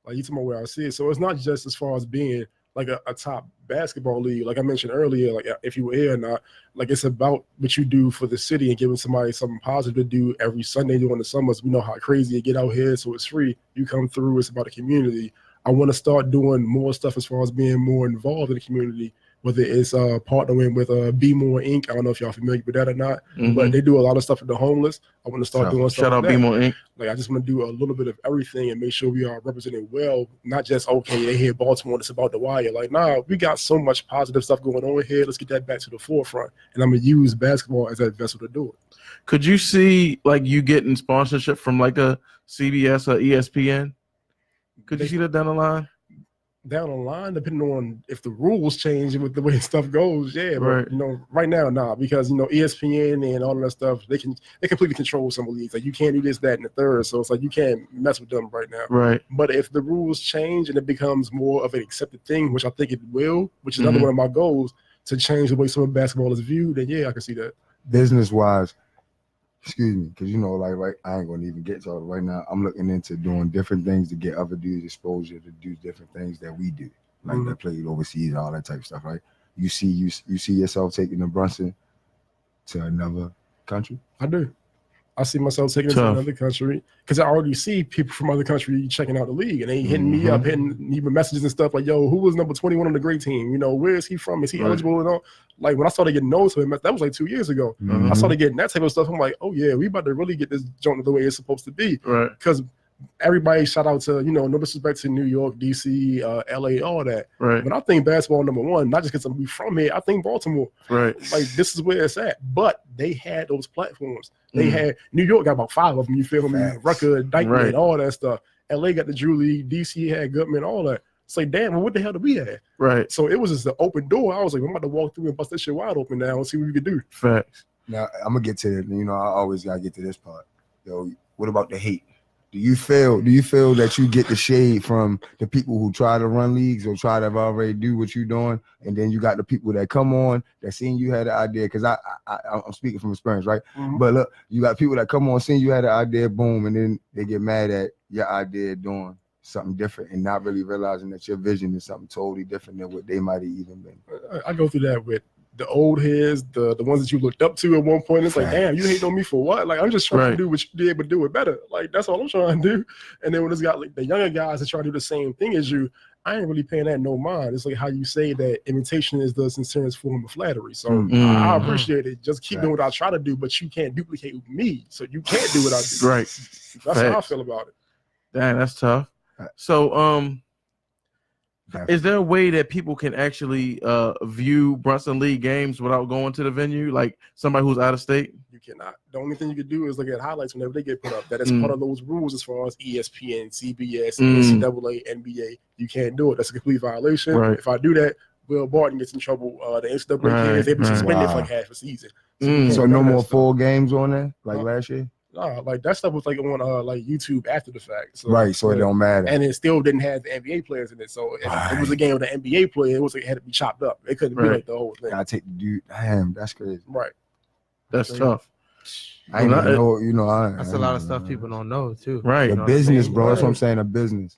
Like you talking about where I see it. So it's not just as far as being like a top basketball league. Like I mentioned earlier, like if you were here or not, like it's about what you do for the city and giving somebody something positive to do every Sunday during the summers. We know how crazy you get out here, so it's free. You come through. It's about the community. I want to start doing more stuff as far as being more involved in the community, whether it's partnering with Be More Inc. I don't know if y'all familiar with that or not, but they do a lot of stuff for the homeless. I want to start doing stuff. Shout out Be More Inc. Like I just want to do a little bit of everything and make sure we are represented well, not just okay, they here Baltimore, it's about the wire. Like, nah, we got so much positive stuff going on here. Let's get that back to the forefront. And I'm gonna use basketball as that vessel to do it. Could you see like you getting sponsorship from like a CBS or ESPN? Could you see that down the line? Down the line, depending on if the rules change with the way stuff goes, yeah. Right. But right now, nah, because ESPN and all of that stuff, they completely control some of leagues. Like you can't do this, that, and the third. So it's like you can't mess with them right now. Right. But if the rules change and it becomes more of an accepted thing, which I think it will, which is another one of my goals, to change the way some of basketball is viewed, then yeah, I can see that. business wise, excuse me, because like right, I ain't gonna even get to it right now. I'm looking into doing different things to get other dudes exposure to do different things that we do, like that played overseas and all that type of stuff, right? You see yourself taking the Brunson to another country? I do. I see myself taking it to another country because I already see people from other countries checking out the league and they hitting me up, hitting even messages and stuff like, yo, who was number 21 on the great team? Where is he from? Is he eligible? And all? Like when I started getting notes of him, that was like 2 years ago. I started getting that type of stuff. I'm like, oh yeah, we about to really get this joint the way it's supposed to be. Right. Because everybody shout out to, no disrespect to New York, DC, LA, all that. Right. But I think basketball number one, not just because I'm from here, I think Baltimore. Right. Like this is where it's at. But they had those platforms. They had New York got about 5 of them, you feel me? Rucker, Dykeman, all that stuff. LA got the Drew League, DC had Goodman, all that. It's like, damn, well, what the hell did we have? Right. So it was just an open door. I was like, I'm about to walk through and bust that shit wide open now and see what we could do. Facts. Now I'm gonna get to it. I always gotta get to this part. Yo, what about the hate? Do you feel that you get the shade from the people who try to run leagues or try to already do what you're doing, and then you got the people that come on that seen you had an idea? Because I'm speaking from experience, right? But look, you got people that come on, seeing you had an idea, boom, and then they get mad at your idea doing something different and not really realizing that your vision is something totally different than what they might have even been. I go through that with the old heads, the ones that you looked up to at one point. It's like, damn, you hate on me for what? Like, I'm just trying to do what you be able to do it better. Like, that's all I'm trying to do. And then when it's got like the younger guys that try to do the same thing as you, I ain't really paying that no mind. It's like how you say that imitation is the sincerest form of flattery. So I appreciate it. Just keep doing what I try to do, but you can't duplicate me. So you can't do what I do. Right. That's how I feel about it. Damn, that's tough. So, is there a way that people can actually view Brunson League games without going to the venue, like somebody who's out of state? You cannot. The only thing you can do is look at highlights whenever they get put up. That is part of those rules as far as ESPN, CBS, NCAA, NBA. You can't do it. That's a complete violation. Right. If I do that, Will Barton gets in trouble. The NCAA is able to suspend it for like half a season. So no more full games on there like last year? Nah, like that stuff was like on like YouTube after the fact. So, so it don't matter. And it still didn't have the NBA players in it. So if it was a game with the NBA player, it had to be chopped up. It couldn't be like the whole thing. I take the dude. Damn, that's crazy. Right. That's tough. I ain't even know. That's a lot of stuff people don't know too. Right. The business, bro. That's what I'm saying. A business.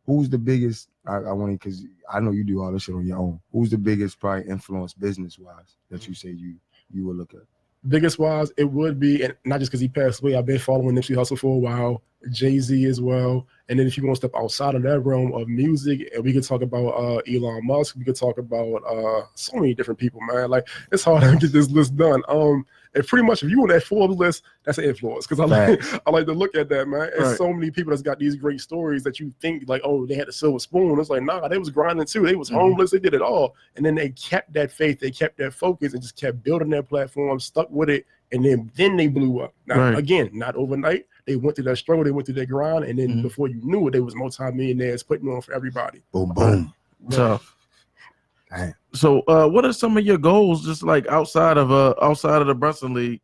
Who's the biggest? I want to, because I know you do all this shit on your own. Who's the biggest probably influence business wise that you say you will look at? Biggest wise, it would be, and not just because he passed away. I've been following Nipsey Hussle for a while, Jay-Z as well. And then if you want to step outside of that realm of music, and we could talk about Elon Musk, we could talk about so many different people, man. Like it's hard to get this list done. And pretty much if you on that Forbes list, that's an influence because I like to look at that, man. And so many people that's got these great stories that you think like, oh, they had a silver spoon. It's like, nah, they was grinding too. They was homeless. They did it all. And then they kept that faith. They kept that focus and just kept building their platform, stuck with it. And then they blew up. Now, again, not overnight. They went through that struggle. They went through that grind. And then before you knew it, they was multi-millionaires putting on for everybody. Boom, boom. Tough. So what are some of your goals just like outside of the Brunson League?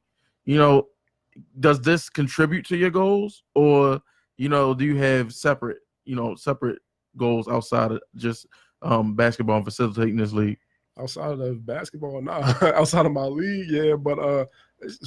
Does this contribute to your goals, or do you have separate goals outside of just basketball and facilitating this league? Outside of basketball, outside of my league, yeah. But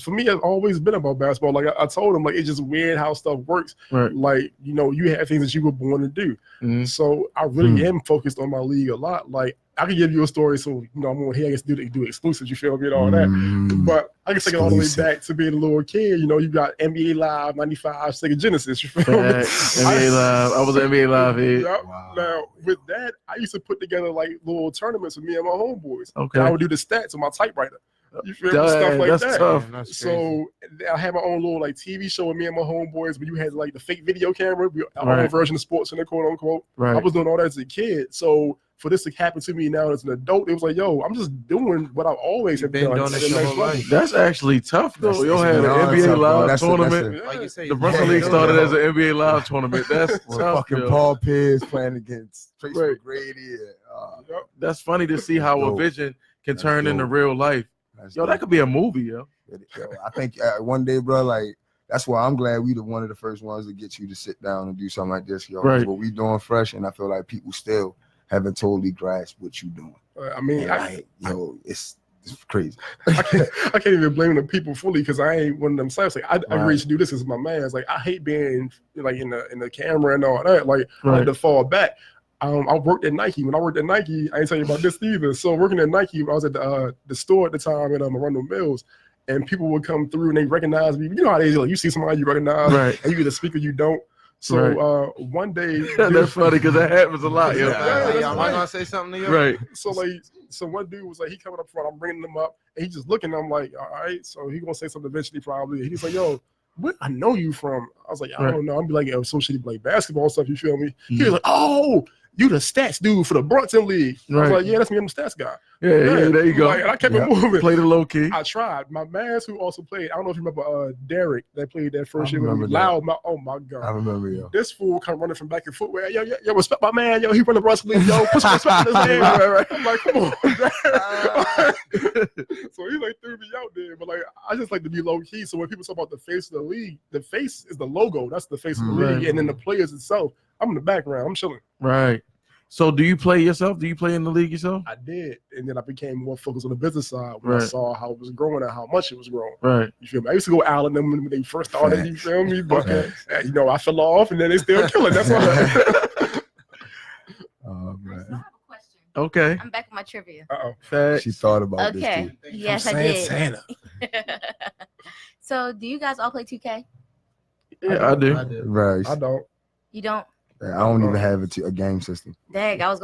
for me, it's always been about basketball. Like I told him, like it's just weird how stuff works. Right. Like you have things that you were born to do. Mm-hmm. So I really am focused on my league a lot. Like I can give you a story, so I'm on here. I guess do exclusives. You feel me and all that. But I can take it all the way back to being a little kid. You got NBA Live '95 Sega Genesis. You feel me? NBA Live. I was an NBA Live head. Yep. Wow. Now with that, I used to put together like little tournaments with me and my homeboys. Okay. And I would do the stats on my typewriter. You feel me? Stuff like that's that. Tough. Man, that's So I had my own little like TV show with me and my homeboys, but you had like the fake video camera, our own version of Sports Center, quote unquote. Right. I was doing all that as a kid. So for this to happen to me now as an adult, it was like, yo, I'm just doing what I've always have been done. doing this your whole life. That's actually tough though. You had an NBA Live tournament. Like you say, The Brunson League started as an NBA Live tournament. That's tough. Fucking Paul Pierce playing against Tracy McGrady. That's funny to see how a vision can turn into real life. That could be a movie, yo. I think one day, bro, like that's why I'm glad we one of the first ones to get you to sit down and do something like this, yo. Right. What we doing fresh, and I feel like people still haven't totally grasped what you doing. I mean, it's crazy. I can't even blame the people fully because I ain't one of them slaps. Like I agree to do this as my man. It's like I hate being like in the camera and all that. Like I had to fall back. I worked at Nike. When I worked at Nike, I ain't tell you about this either. So working at Nike, I was at the store at the time in Arundel Mills, and people would come through and they recognize me. You know how they like you see somebody you recognize, and you get a speaker you don't. So one day, that's funny because that happens a lot. Yo. Am I gonna say something to you? Right. So one dude was like, he coming up front, I'm bringing him up, and he just looking. I'm like, all right. So he gonna say something eventually, probably. He's like, yo, where I know you from? I was like, I don't know. I'm be like, associated like basketball stuff. You feel me? He was like, oh, you the stats dude for the Brunson League. I was like, yeah, that's me. I'm the stats guy. Yeah, there you go. Like, and I kept it moving. Played it low key. I tried. My man who also played, I don't know if you remember Derek that played that first year with me. Loud. Oh my God. I remember, yo. This fool come running from back and footwear. Yo, respect my man. Yo, he run the Brunson League. Yo, put some respect on his name. I'm like, come on. So he like threw me out there. But like, I just like to be low key. So when people talk about the face of the league, the face is the logo. That's the face of the league. And then the players itself, I'm in the background. I'm chilling. Right. So do you play yourself? Do you play in the league yourself? I did. And then I became more focused on the business side when I saw how it was growing and how much it was growing. Right. You feel me? I used to go out and them when they first started, you feel me? But, I fell off and then they still killing. That's why. Oh, man. I have a question. Okay. I'm back with my trivia. She thought about this too. Yes, I did. Santa. So do you guys all play 2K? Yeah, I do. Right. I don't. You don't? I don't even have a game system. Dang, I was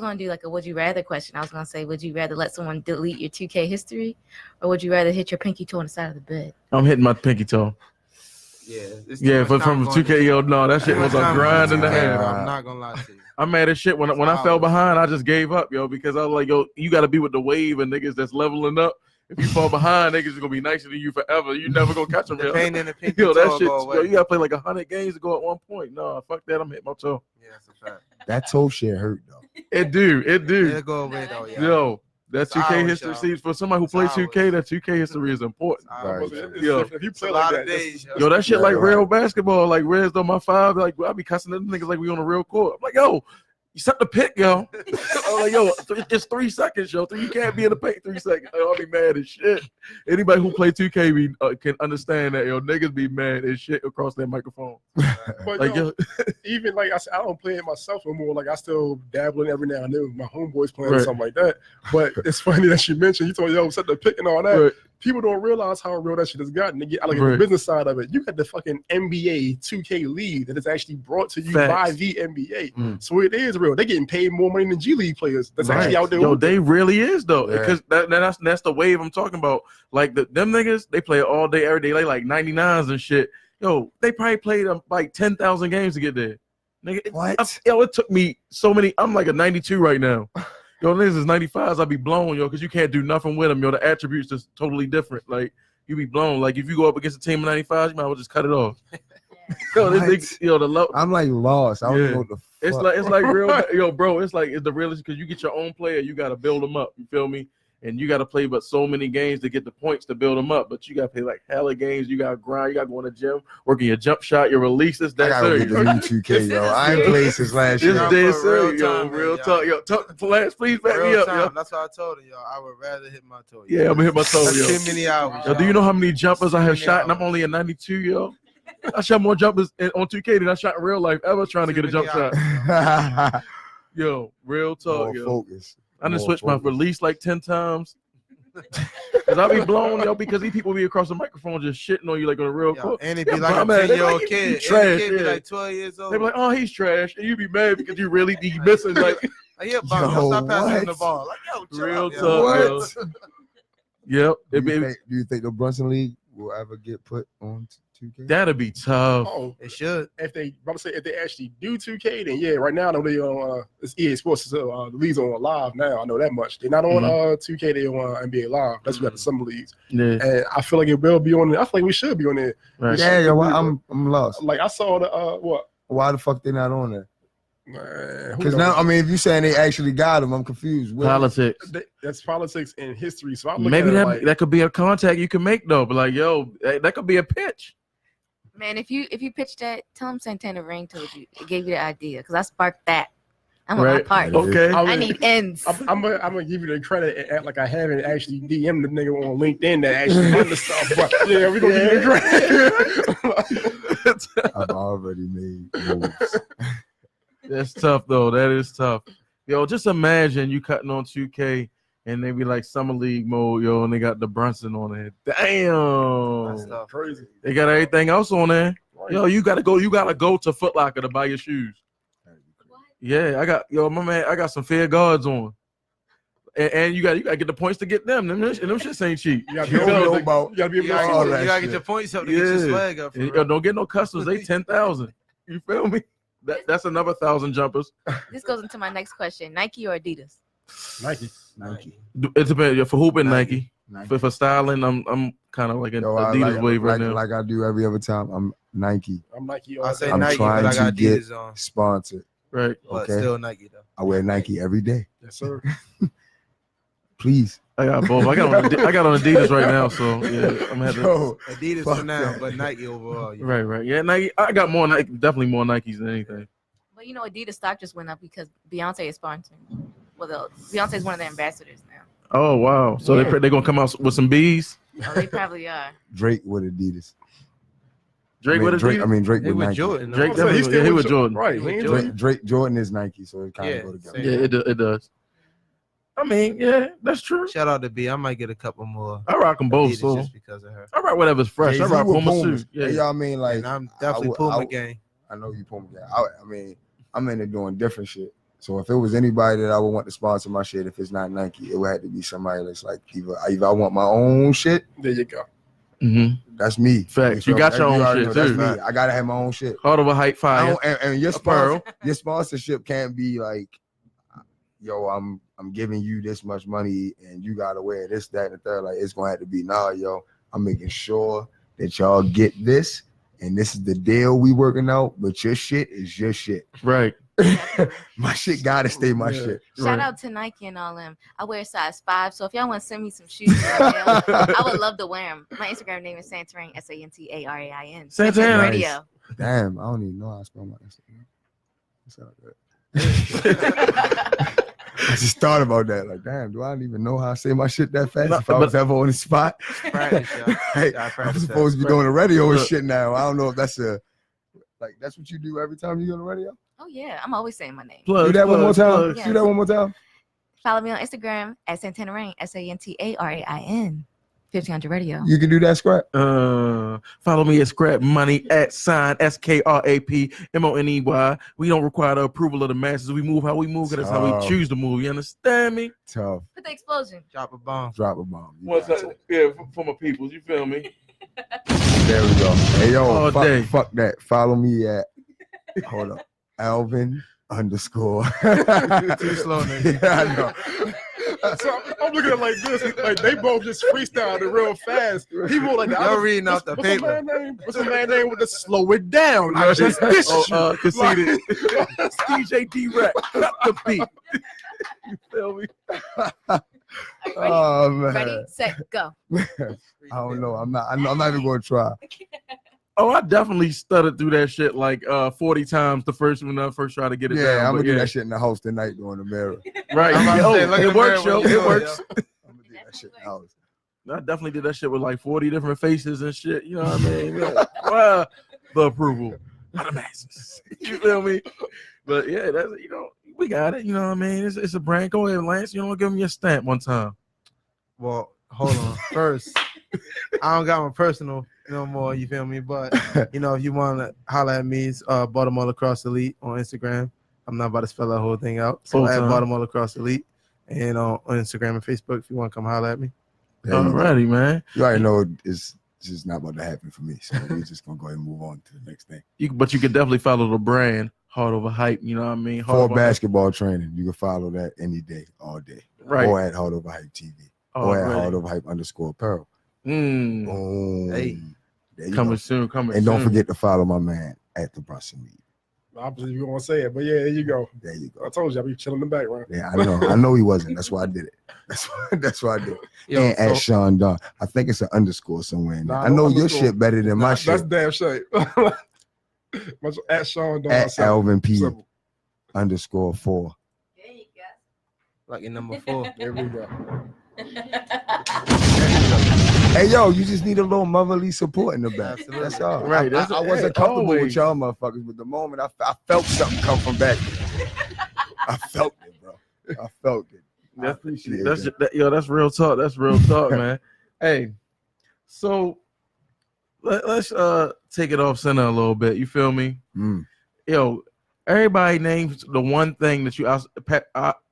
gonna do like a would you rather question. I was gonna say, would you rather let someone delete your 2K history, or would you rather hit your pinky toe on the side of the bed? I'm hitting my pinky toe. Yeah, but from 2K, yo, no, that shit was a grind in the hand. I'm not gonna lie to you. I'm mad as shit when I fell behind. I just gave up, yo, because I was like, yo, you got to be with the wave and niggas that's leveling up. If you fall behind, niggas is gonna be nicer than you forever. You never gonna catch them. The pain in the pinky yo, that toe shit. go away. Yo, you gotta play like 100 games to go at one point. No, fuck that. I'm hitting my toe. Yeah, that's a fact. That toe shit hurt though. It do. It'll go away though. Yeah. Yo, that 2K hours, history. y'all. See, for somebody who plays 2K, that 2K history is important. Yo, if you play like that, days, yo, that shit like real basketball. Like Reds though, my five. Like I be cussing them niggas like we on a real court. I'm like, yo. You set the pick, yo. I'm like, yo, it's 3 seconds, yo. You can't be in the paint 3 seconds. I'll be mad as shit. Anybody who play 2K can understand that, yo. Niggas be mad as shit across their microphone. But like, yo, even like I said, I don't play it myself anymore. Like I still dabble in every now and then with my homeboys playing something like that. But it's funny that you mentioned, you told yo, set the pick and all that. People don't realize how real that shit has gotten. They get out of the business side of it. You got the fucking NBA 2K league that is actually brought to you by the NBA. So it is real. They're getting paid more money than G League players. That's actually out there. Yo, they really is though, because that's the wave I'm talking about. Like them niggas, they play all day, every day. They like 99s and shit. Yo, they probably played like 10,000 games to get there. Nigga, what? It took me so many. I'm like a 92 right now. Yo, niggas is 95s. I be blown, yo, because you can't do nothing with them. Yo, the attributes is totally different. Like you be blown. Like if you go up against a team of 95s, you might as well just cut it off. Yo, I'm like lost. I don't know what the fuck. It's like real, yo, bro. It's the realest because you get your own player, you gotta build them up. You feel me? and you got to play but so many games to get the points to build them up. But you got to play like hella games. You got to grind. You got to go in the gym, working your jump shot, your releases. I That's gotta get serious. the new 2K, yo. I ain't played since last This year. Y'all dead put serious, real yo. time in, Real y'all. talk, yo. Talk, Lance, please back me Real up, time. yo. That's what I told her, yo. I would rather hit my toe. Yeah, I'm gonna hit my toe, That's yo. too many hours. Yo, do you know how many jumpers I have Too many shot, and I'm hours. only a 92, yo? I shot more jumpers on 2K than I shot in real life ever trying to get a jump shot. Yo, real talk, More yo. focus. I done More switched my focus. release like 10 times. Cause I be blown, yo, because these people be across the microphone just shitting on you like on a real Yo, court. and it be Yeah, like a bum ass. They 10-year-old like, kid. you And trash, the kid be yeah. like 12 years old. They be like, oh, he's trash, and you be mad because you really be missing. Like, Like, yeah, bum, Yo, stop passing him the what? ball. Like, yo, chill real out, yo. talk, yo. Yep, Do you think the Brunson League will ever get put on 2K? that'd be tough. Oh, It should. if they actually do 2K, then yeah, right now I know they on it's EA Sports, so the leagues on live now. I know that much. They're not on 2K, they on NBA Live. That's what the summer leagues. Yeah, And I feel like it will be on there. I feel like we should be on there. right. Yeah, yo, I'm lost. Like I saw the what? Why the fuck they not on there? Man, who Because knows? now, I mean, if you saying they actually got them, I'm confused. What- Politics. That's politics and history. So I look Maybe at it that like, that could be a contact you can make though. But like, yo, that could be a pitch. Man, if you pitch that, tell him Santana Rain told you. It gave you the idea because I sparked that. I'm on my Right. part. Okay. I need ends. I'm gonna give you the credit and act like I haven't actually DM the nigga on LinkedIn that actually done the stuff. But yeah, we're gonna give you the credit. I've already made moves. That's tough though. That is tough. Yo, just imagine you cutting on 2K and they be like summer league mode, yo, and they got the Brunson on it. That's Damn. tough. Crazy. They got everything else on there. Right. Yo, you gotta go to Foot Locker to buy your shoes. Yeah, I got some fair guards on. And you gotta get the points to get them. Them shits ain't cheap. You gotta You be don't know able about- you gotta be You able gotta, to all get, that you gotta shit. get your points up to get your Yeah. swag up. For Yo, real. don't get no customs. They 10,000. You feel me? That's another 1,000 jumpers. This goes into my next question: Nike or Adidas? Nike. Nike. It depends. For hooping, Nike. Nike. For styling, I'm kind of like an Yo, I Adidas like, wave right now. like I do every other time. I'm Nike I'm Nike. I say I'm Nike, trying but I got to get- Adidas on. sponsored. Right. But Okay. still Nike, though. I wear Nike every day. Yes, sir. Please. I got both. I got on Adidas right now, so yeah, I'm gonna have to. Yo, Adidas Fuck for now, that. but Nike overall. Yeah. Right. Yeah, Nike. I got more Nike, definitely more Nikes than anything. But you know, Adidas stock just went up because Beyonce is sponsoring. Well, Beyonce is one of their ambassadors now. Oh wow! So Yeah. they're gonna come out with some bees. Oh, they probably are. Drake with Adidas. Drake with Drake. Adidas. I mean Drake They with with Nike. Jordan. though. Drake I'm saying definitely- he's still he with with Jordan. Right. He he with ain't Jordan. Jordan is Nike, so it kind of Yeah, go together. same. Yeah, it does. I mean, yeah, that's true. Shout out to B. I might get a couple more. I rock them both. Adidas So just because of her. I rock whatever's fresh. I Jay-Z rock with Puma Pumas. suit. Yeah. Hey, y'all mean like And I'm definitely would- Puma would- gang. I know you Puma guy. I mean, I'm into doing different shit. So if it was anybody that I would want to sponsor my shit, if it's not Nike, it would have to be somebody that's like either I want my own shit. There you go. Mm-hmm. That's me. Facts. You feel got me? your own already shit, know that's too. me. I gotta have my own shit. Heart of a hype I fire. don't, and your Apparel. your sponsorship can't be like, yo, I'm giving you this much money and you gotta wear this, that, and the third. Like it's gonna have to be yo. I'm making sure that y'all get this, and this is the deal we working out. But your shit is your shit. Right. My shit gotta stay my Yeah. shit. Shout out to Nike and all them. I wear size 5, so if y'all want to send me some shoes, I would love to wear them. My Instagram name is Santarain, Santarain. Santana. Radio. Damn, I don't even know how to spell my Instagram. That's all good. I just thought about that. Like, damn, do I don't even know how to say my shit that fast? No, If I was ever on the spot, Practice, y'all. Hey, Y'all I'm practice that. supposed to be doing the radio and Look. shit now. I don't know if that's that's what you do every time you on the radio. Oh yeah, I'm always saying my name. Plugs, Do that one more plugs, time. plugs. Yeah. Do that one more time. Follow me on Instagram at Santarain, Santarain. 1500 Radio. You can do that, Scrap. Follow me at Scrap Money at sign SKRAPMONEY. We don't require the approval of the masses. We move how we move. That's how we Tough. choose to move. You understand me? Tough. Put the explosion. Drop a bomb. Drop a bomb. You What's got that? it. Yeah, for my peoples. You feel me? There we go. Hey yo, All day. fuck that. Follow me at hold up. Alvin _ Too slow, nigga. Yeah, I know. So I'm looking at it like this. Like they both just freestyled it real fast. He more like the Y'all other- reading off the what's paper. What's the man name with the slow it down? I just this Conceited. DJ D-Rap. Cut the beat. You feel me? Ready? Oh man. Ready, set, go. I don't know. I'm not even gonna try. Oh, I definitely stuttered through that shit like 40 times when I first tried to get it down. Yeah, I'm but gonna do that shit in the house tonight during the mirror. Right. I'm about to say, look in It the mirror works, when yo. you do It works. I'm gonna do that shit in the house. I definitely did that shit with like 40 different faces and shit. You know what I mean? Like, wow, the approval of the masses. You feel me? But yeah, that's we got it. You know what I mean? It's a brand. Go ahead, Lance. You know, give me a stamp one time. Well, hold on. First, I don't got my personal no more. You feel me? But if you want to holler at me, it's Baltimore Lacrosse Elite on Instagram. I'm not about to spell that whole thing out. So at Baltimore Lacrosse Elite, and on Instagram and Facebook if you want to come holler at me. Alrighty, man. You already know it's just not about to happen for me. So we're just gonna go ahead and move on to the next thing. But you can definitely follow the brand Hard Over Hype. You know what I mean? For basketball training, you can follow that any day, all day. Right. Or at Hard Over Hype TV. Or at Hard Over Hype _apparel. Boom. Hey. Coming soon. And don't forget to follow my man at the Brunson Meet. Obviously, you want to say it, but yeah, there you go. There you go. I told you I'll be chilling in the background. Yeah, I know he wasn't. That's why I did it. That's why I did it. Yo, and at Sean Dunn, I think it's an underscore somewhere in there. Nah, I know no your underscore. shit better than my That's shit. damn shit. At Sean Dunn. At Alvin P Simple. _4. There you go. Lucky number 4. There we go. Hey yo, you just need a little motherly support in the back. Absolutely. That's all. Right, I wasn't comfortable with always. y'all motherfuckers, but the moment I felt something come from back, I felt it, bro. I felt it. I appreciate it. That's real talk. That's real talk, man. Hey, so let's take it off center a little bit. You feel me? Yo, everybody names the one thing that you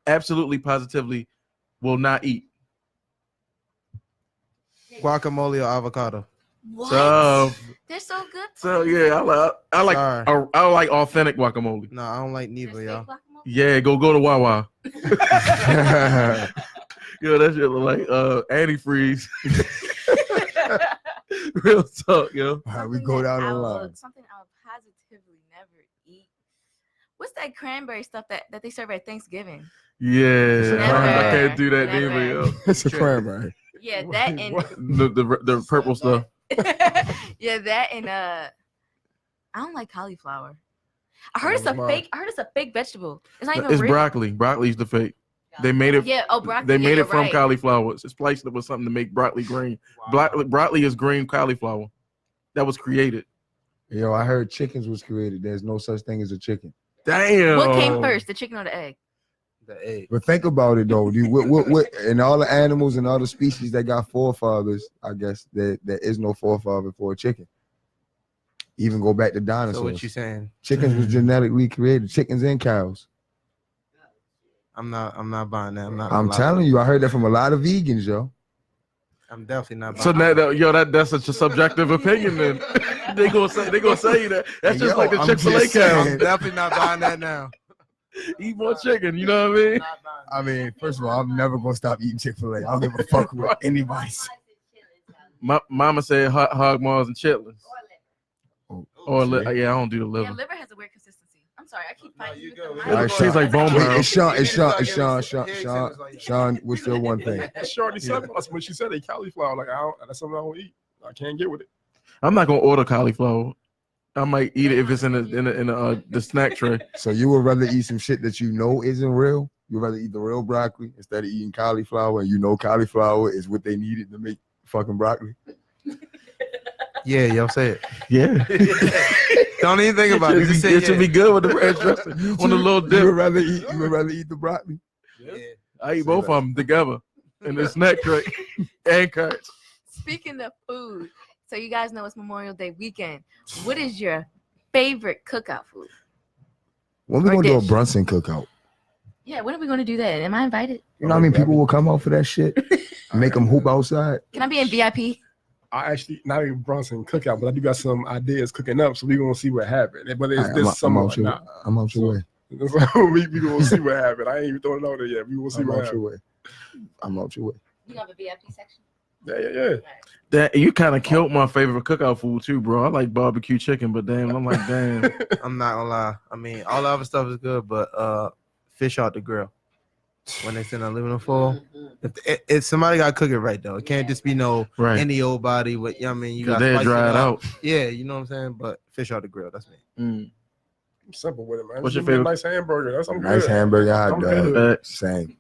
absolutely positively will not eat. Guacamole or avocado? What? So They're so good. yeah, I like Sorry. I like authentic guacamole. No, I don't like neither, y'all. Yeah, go to Wawa. Yo, that shit look like antifreeze. Real talk, yo. All right, we go down the line. Something I'll positively never eat. What's that cranberry stuff that they serve at Thanksgiving? Yeah, I Never. can't do that Never. neither, yo. It's a cranberry. Yeah, that and The purple stuff. yeah, that and I don't like cauliflower. I heard it's a fake vegetable. It's not even It's real. broccoli. Broccoli's the fake. They made it. Yeah, broccoli. They made you're it from right. cauliflower. It's spliced it with something to make broccoli green. Broccoli is green cauliflower. That was created. Yo, I heard chickens was created. There's no such thing as a chicken. Damn. What came first, the chicken or the egg? The egg. But think about it though, dude. What and all the animals and all the species that got forefathers, I guess there is no forefather for a chicken. Even go back to dinosaurs. So what you saying? Chickens was genetically created. Chickens and cows. I'm not buying that. I'm telling you, I heard that from a lot of vegans, yo. I'm definitely not buying So now, that's such a subjective opinion. Then they gonna say that. That's just Yo, like the I'm Chick-fil-A just cow. saying. I'm definitely not buying that now. Eat more chicken. You know what I mean? I mean, first of all, I'm never gonna stop eating Chick-fil-A. I don't give a fuck what anybody says. Mama said hog maws and chitlins. Or yeah, I don't do the liver. Yeah, liver has a weird consistency. I'm sorry, I keep fighting. you with go. the It mic. It tastes like bone Wait, marrow. it's Sean, what's your one thing? Shorty said when she said they cauliflower, like that's something I don't eat. I can't get with it. I'm not gonna order cauliflower. I might eat it if it's in the snack tray. So you would rather eat some shit that you know isn't real? You'd rather eat the real broccoli instead of eating cauliflower, and you know cauliflower is what they needed to make fucking broccoli? Yeah, yo, say it. Yeah. Don't even think about it. Just say It should be good with the ranch dressing on a little You dip. would rather eat the broccoli? Yeah. I eat both of them together in the snack tray and carrots. Speaking of food, so you guys know it's Memorial Day weekend. What is your favorite cookout food? When we Or gonna do a dish. Brunson cookout? Yeah, when are we going to do that? Am I invited? You know how many people will come out for that shit? Make them hoop outside? Can I be in VIP? I actually not even Brunson cookout, but I do got some ideas cooking up, so we're gonna see what happens. But it's Alright, this I'm summer. out your, I'm out your way. we gonna see what happens. I ain't even throwing it out there yet. We will see I'm what out happens. your way. I'm out your way. You have a VIP section? Yeah. That you kind of killed my favorite cookout food too, bro. I like barbecue chicken, but damn, I'm like, damn. I'm not gonna lie. I mean, all the other stuff is good, but fish out the grill. when they send aluminum foil. If somebody got to cook it right though, it can't just be no any old body with. You know what I mean, you got to dry it out. Yeah, you know what I'm saying. But fish out the grill. That's me. I'm simple with it, man. What's Just your give me favorite? a nice hamburger. That's I'm Nice good. hamburger, hot I'm dog. good. Same.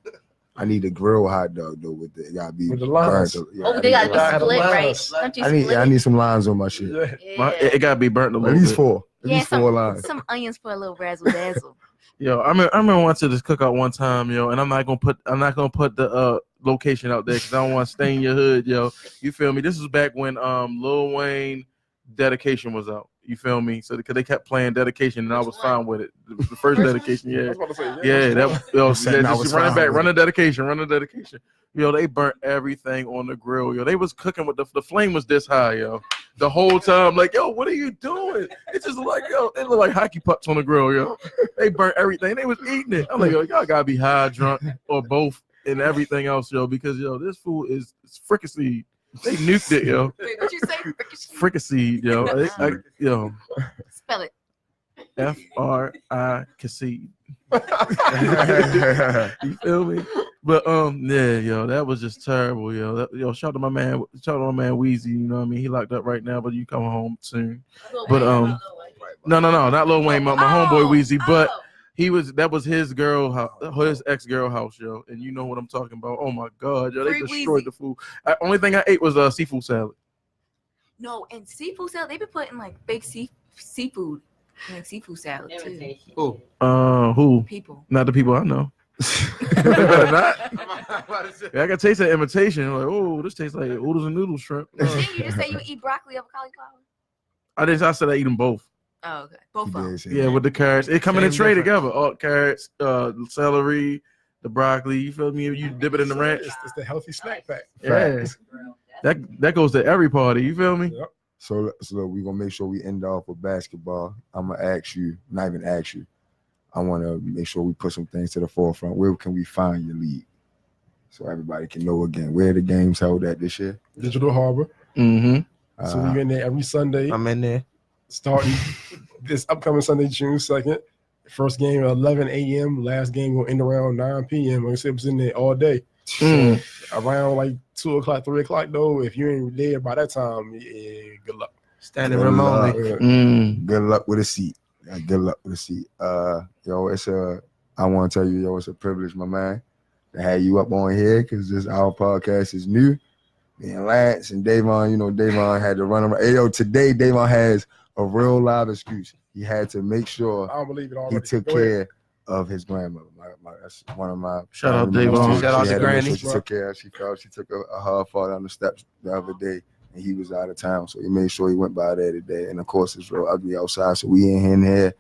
I need a grill hot dog though. With the, it gotta be With the lines. burnt. Yeah, Oh, they gotta be I split, had right? lines. Don't you I split? need some lines on my shit. Yeah. It gotta be burnt a At little least bit. 4. At Yeah, least 4 lines. some onions for a little razzle dazzle. Yo, I remember I went to this cookout one time, yo, and I'm not gonna put the location out there because I don't want to stain your hood, yo. You feel me? This is back when Lil Wayne Dedication was out. You feel me? So because they kept playing Dedication and I was fine with it. The first Dedication, I yeah. was about to say, Yeah, that yo, Saying I just was run it fine back, with run it. the dedication. Yo, they burnt everything on the grill, yo. They was cooking with the flame was this high, yo. The whole time, like, yo, what are you doing? It's just like, yo, it looked like hockey pucks on the grill, yo. They burnt everything. They was eating it. I'm like, yo, y'all gotta be high, drunk, or both, and everything else, yo, because yo, this food is fricasseed. They nuked it, yo. Wait, what you say? Fricasseed, yo. Yo. Spell it. F-R-I-C. You feel me? But yeah, yo, that was just terrible, yo. Shout out to my man Weezy. You know what I mean? He locked up right now, but you come home soon. But no, not Lil Wayne, my homeboy Weezy. But that was his girl house, his ex-girl house, yo. And you know what I'm talking about. Oh my god, yo, they destroyed the food. Only thing I ate was seafood salad. No, and seafood salad, they be putting like baked seafood. Like seafood salad too. Who? People. Not the people I know. They better not. I can taste that imitation. Like, oh, this tastes like oodles and noodles shrimp. Didn't you just say you eat broccoli over cauliflower? I said I eat them both. Oh, okay. Both of them. Yeah, with the carrots. It come in a tray together. All carrots, celery, the broccoli. You feel me? You dip it in the ranch. It's the healthy snack pack. Yeah. That goes to every party. You feel me? Yep. So we're gonna make sure we end off with basketball. I'm gonna ask you, not even ask you. I want to make sure we put some things to the forefront. Where can we find your league? So everybody can know again where the game's held at this year. Digital Harbor. Mm-hmm. So we're in there every Sunday. I'm in there. Starting this upcoming Sunday, June 2nd. First game at 11 a.m. Last game will end around 9 p.m. Like I said, it was in there all day. So around like 2 o'clock, 3 o'clock, though, if you ain't there by that time, yeah, good luck. Standing room only. Good luck with a seat. Good luck with a seat. Yo, I want to tell you, yo, it's a privilege, my man, to have you up on here because our podcast is new. Me and Lance and Davon, Davon had to run around. Hey, yo, today Davon has a real live excuse. He had to make sure I don't believe it already. he took care of his grandmother. That's one of my shout out Davon. Shout out to Granny. She took care. She took a hard fall down the steps the other day. And he was out of town, so he made sure he went by there today. And of course, it's real ugly outside, so we in here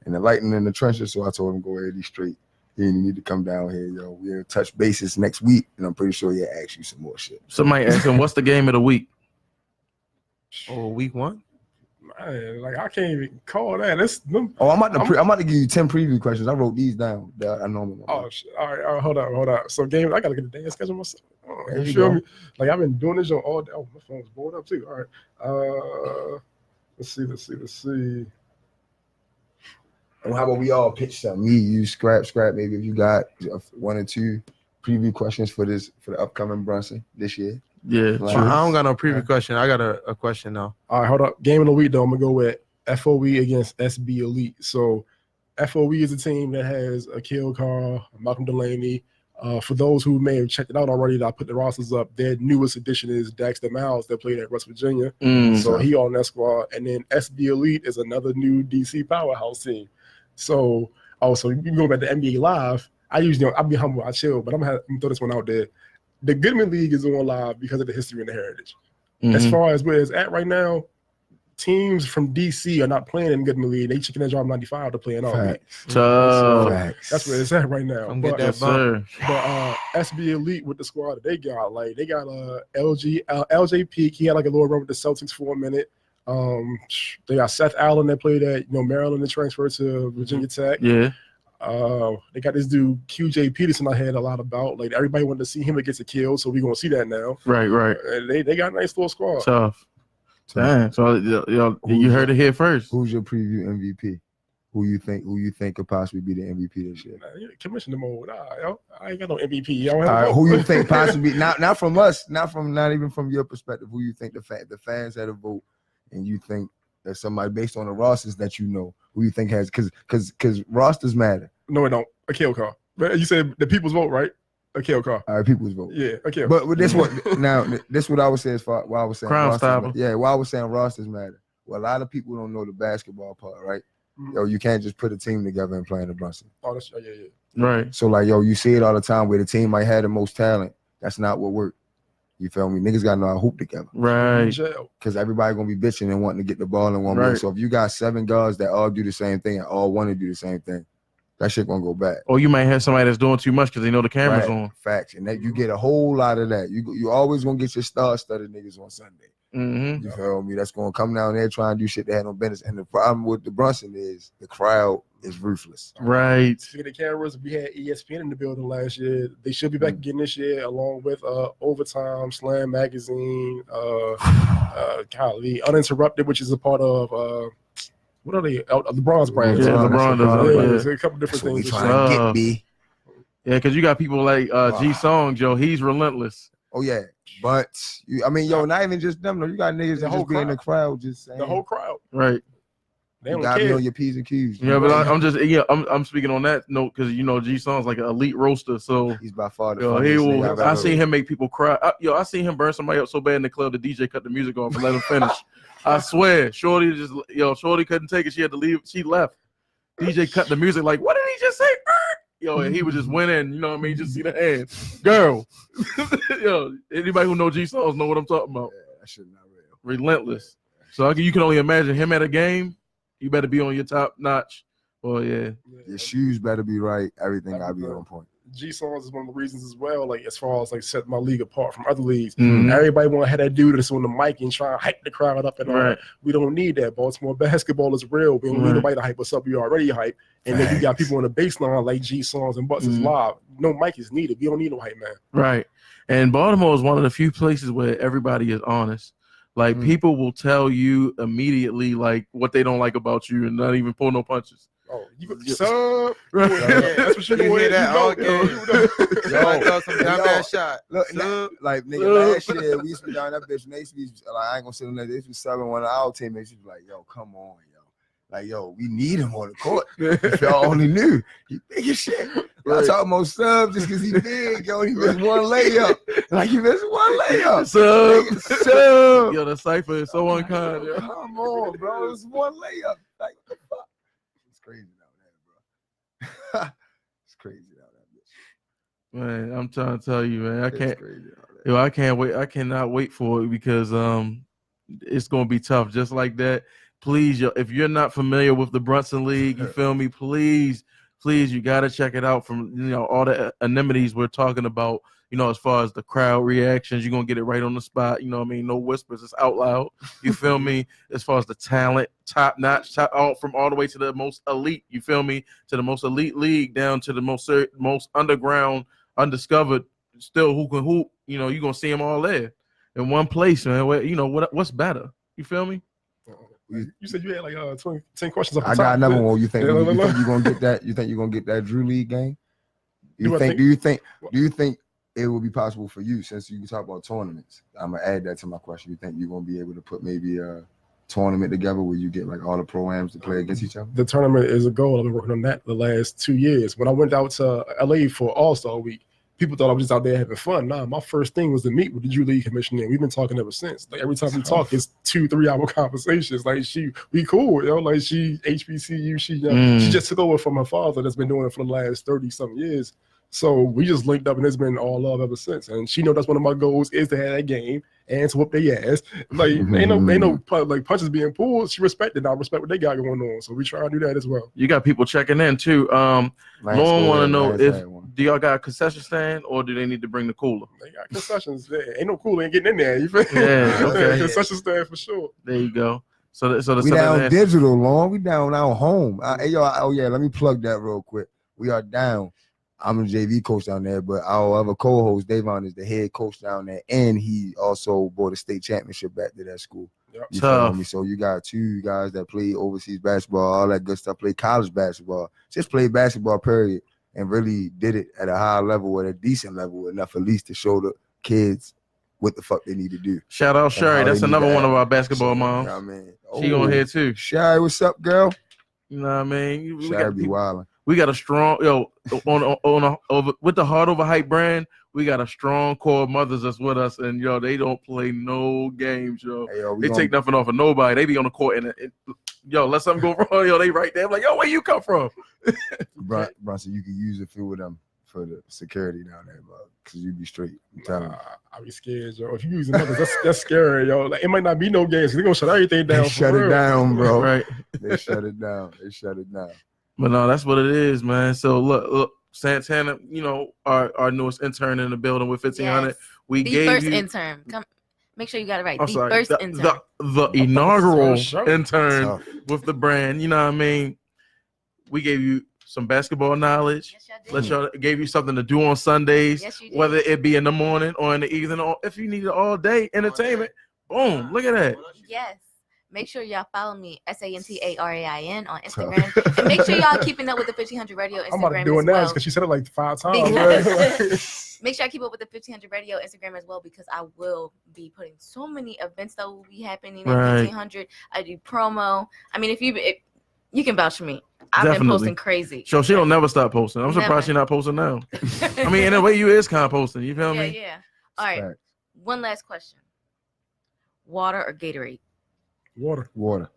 and the lightning in the trenches. So I told him go ahead, he's straight. He didn't need to come down here, yo. We'll touch bases next week, and I'm pretty sure he'll ask you some more shit. Somebody asked him, "What's the game of the week?" Oh, week 1. Man, like I can't even call that. I'm about to give you 10 preview questions. I wrote these down. That I normally. Oh, shit. All right, hold on. So game, I gotta get the dance schedule myself. There you feel go. me? Like I've been doing this show all day. Oh, my phone's blowing up too. All right. Let's see. And how about we all pitch something? Me, you, scrap. Maybe if you got 1 or 2 preview questions for the upcoming Brunson this year. Yeah, Like, true. I don't got no preview question. I got a question now. All right, hold up. Game of the week though. I'm gonna go with FOE against SB Elite. So FOE is a team that has Akil Carr, Malcolm Delaney. For those who may have checked it out already, I put the rosters up. Their newest addition is Daxter Miles that played at West Virginia. So he on that squad. And then SB Elite is another new DC powerhouse team. So also you can go back to NBA Live. I'll be humble, I chill, but I'm gonna throw this one out there. The Goodman League is on live because of the history and the heritage. As far as where it's at right now, teams from DC are not playing in Goodman League. They chicken that job 95 to play in all league. So That's where it's at right now. I'm But SB Elite with the squad that they got, like they got LJ Peak. He had like a little run with the Celtics for a minute. They got Seth Allen that played at Maryland and transferred to Virginia Tech. Yeah. They got this dude QJ Peterson I heard a lot about. Like everybody wanted to see him against a kill, so we're gonna see that now. Right. They got a nice little squad. Tough. Damn. So you heard it here first. Who's your preview MVP? Who you think could possibly be the MVP this year? Commissioner mode. I ain't got no MVP. Y'all All right, who you think possibly not from us, not even from your perspective. Who you think the fans had a vote, and you think that somebody based on the rosters that you know, who you think has because rosters matter. No, it don't. A kill car. But you said the people's vote, right? A kill car. All right, people's vote. Yeah, okay. But this what now this what I would say as far why I was saying Crime rosters Stopper. matter. Yeah, why I was saying rosters matter. Well, a lot of people don't know the basketball part, right? Mhm. Yo, you can't just put a team together and play in the Brunson. Oh, that's yeah. Right. So like, yo, you see it all the time where the team might have the most talent. That's not what worked. You feel me? Niggas gotta know how to hoop together. Right. Jail. Everybody gonna be bitching and wanting to get the ball in one way. Right. So if you got 7 guards that all do the same thing and all want to do the same thing, that shit gonna go bad. Or you might have somebody that's doing too much because they know the camera's on. Facts. And that you get a whole lot of that. You always gonna get your star-studded niggas on Sunday. Mm-hmm. You feel me? That's gonna come down there trying to do shit they had no business. And the problem with the Brunson is the crowd is ruthless. Right. Speaking of cameras, we had ESPN in the building last year. They should be back again this year, along with Overtime, Slam Magazine, Uninterrupted, which is a part of what are they? The Bronze brand. Yeah, LeBron does it. Yeah, Yeah. there's a couple different That's what we things. trying to get, B. Yeah, because you got people like G Songs, yo. He's relentless. Oh yeah, but not even just them. No, you got niggas that whole just be in the crowd, just saying. The whole crowd. Right. They You don't gotta care. know your P's and Q's. Yeah, but I'm speaking on that note because G Songs like an elite roaster. So He's by far the yo, funniest nigga I've I ever seen him make people cry. I seen him burn somebody up so bad in the club the DJ cut the music off and let him finish. I swear, Shorty couldn't take it. She had to leave. She left. DJ cut the music like, what did he just say? Yo, and he was just winning. You know what I mean? Just see the hand, girl. Yo, anybody who know G Songs know what I'm talking about. Yeah, that shit not real. Relentless. So you can only imagine him at a game. You better be on your top notch. Oh yeah. Your shoes better be right. Everything gotta be on point. G Songs is one of the reasons as well, like as far as like set my league apart from other leagues. Mhm. Everybody want to have that dude that's on the mic and try to hype the crowd up and all Right. that. We don't need that. Baltimore basketball is real. We don't need Right. nobody to hype us up. We already hype. And then you got people on the baseline like G Songs and Butts is Mhm. live. No mic is needed. We don't need no hype man. Right. And Baltimore is one of the few places where everybody is honest. Like people will tell you immediately like what they don't like about you and not even pull no punches. Oh, you Yeah. sub. Right. That's what you You doing. hear that all game. Somebody throw some dumbass shot. Look, like nigga, last year we used to be down that bitch. And they used to be like, I ain't gonna sit on that. They used to be subbing one of our teammates. Used to be like, yo, come on, yo. Like, yo, we need him on the court. If y'all only knew, he big as shit. Y'all talking about sub just because he big, yo. He missed one layup. Like he missed one layup. Sub. Yo, the cipher is so unkind. Yo. Come on, bro. It's one layup. Like, what the fuck? It's crazy out there, bro. It's crazy out there, bitch. Man, I'm trying to tell you, man. I It's can't. crazy out there. Yo, I can't wait. I cannot wait for it because it's gonna be tough. Just like that. Please, yo, if you're not familiar with the Brunson League, you feel me? Please, you gotta check it out. From all the amenities we're talking about. As far as the crowd reactions, you're gonna get it right on the spot. You know what I mean? No whispers, it's out loud. You feel me? As far as the talent, top notch, from all the way to the most elite, you feel me? To the most elite league down to the most underground, undiscovered, still who can hoop. You're gonna see them all there in one place, man. What's better? You feel me? You said you had like 10 questions off the I top. got another one. You think Yeah, you're look. gonna get that? You think you're gonna get that Drew League game? Do I you think it will be possible for you, since you talk about tournaments? I'm gonna add that to my question. You think you're gonna be able to put maybe a tournament together where you get like all the pro-ams to play against each other? The tournament is a goal. I've been working on that the last 2 years. When I went out to LA for All-Star Week, people thought I was just out there having fun. Nah, my first thing was to meet with the Drew League commissioner. We've been talking ever since. Like every time we talk, it's 2-3 hour conversations. Like we cool, Like she HBCU, she just took over from her father that's been doing it for the last 30-something years. So we just linked up and it's been all love ever since. And she know that's one of my goals is to have that game and to whoop their ass. Like ain't no like punches being pulled. She respected. I respect what they got going on. So we try to do that as well. You got people checking in too. Lauren want to know do y'all got a concession stand or do they need to bring the cooler? They got concessions. Ain't no cooler ain't getting in there. You feel? Yeah, okay. Concession stand for sure. There you go. So the we down digital, Lauren. We down our home. Let me plug that real quick. We are down. I'm a JV coach down there, but our other co-host, Davon, is the head coach down there, and he also brought a state championship back to that school. You Tough. feel me? So you got two guys that play overseas basketball, all that good stuff, play college basketball, just play basketball, period, and really did it at a high level, at a decent level, enough at least to show the kids what the fuck they need to do. Shout out Sherry. That's another one of our basketball moms. You know what I mean? She on here too. Sherry, what's up, girl? You know what I mean? Sherry be wildin'. We got a strong with the Hard Over Hype brand. We got a strong core of mothers that's with us, and they don't play no games, Hey, they take nothing off of nobody. They be on the court and let something go wrong, they right there. I'm like, where you come from? Brunson, you can use a few of them for the security down there, bro, because you be straight. I'm telling you. I be scared, yo. If you using mothers, that's scary, yo. Like, it might not be no games. They're gonna shut everything down. They shut it down, bro. Right. They shut it down. But no, that's what it is, man. So look, Santana, our newest intern in the building with 1,500. Yes. We The gave first you intern. Come, make sure you got it right. I'm The sorry, first intern. the inaugural Sure. intern Tough. with the brand. You know what I mean? We gave you some basketball knowledge. Yes, y'all did. Gave you something to do on Sundays, Yes, you did. whether it be in the morning or in the evening, or if you need it all day entertainment. Boom! Look at that. Yes. Make sure y'all follow me, SANTARAIN on Instagram. And make sure y'all keeping up with the 1500 Radio Instagram I'm about to do it as now well. because she said it like 5 times. Because- Make sure I keep up with the 1500 Radio Instagram as well, because I will be putting so many events that will be happening at Right. 1500. I do promo. I mean, if you can vouch for me. I've Definitely. been posting crazy. So she don't never stop posting. I'm surprised Never. she's not posting now. I mean, in a way, you is kind of posting. You feel Yeah, me? yeah. All right. Facts. One last question. Water or Gatorade? Water. Water.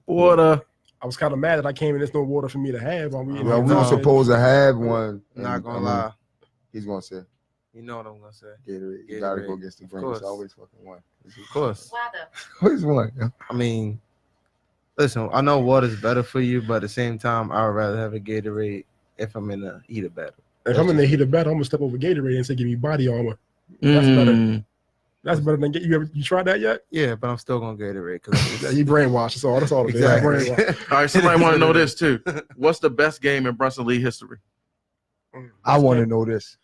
Water. I was kind of mad that I came and there's no water for me to have. Well, we were supposed to have one. Not gonna lie. He's gonna say You know what I'm gonna say. Gatorade. You gotta go Gatorade. against the Of grain. course. It's always fucking one. Of course. Why though? Always one. Yeah. I mean, listen, I know water's better for you, but at the same time, I would rather have a Gatorade if I'm in the heat of battle. If I'm in the heat of battle, I'm gonna step over Gatorade and say, "Give me body armor." That's better. That's better than you tried that yet? Yeah, but I'm still gonna Gatorade because Yeah, you brainwashed. That's all it is. Exactly. Brainwashed. All right, somebody want to know this too. What's the best game in Brunson League history? I want to know this.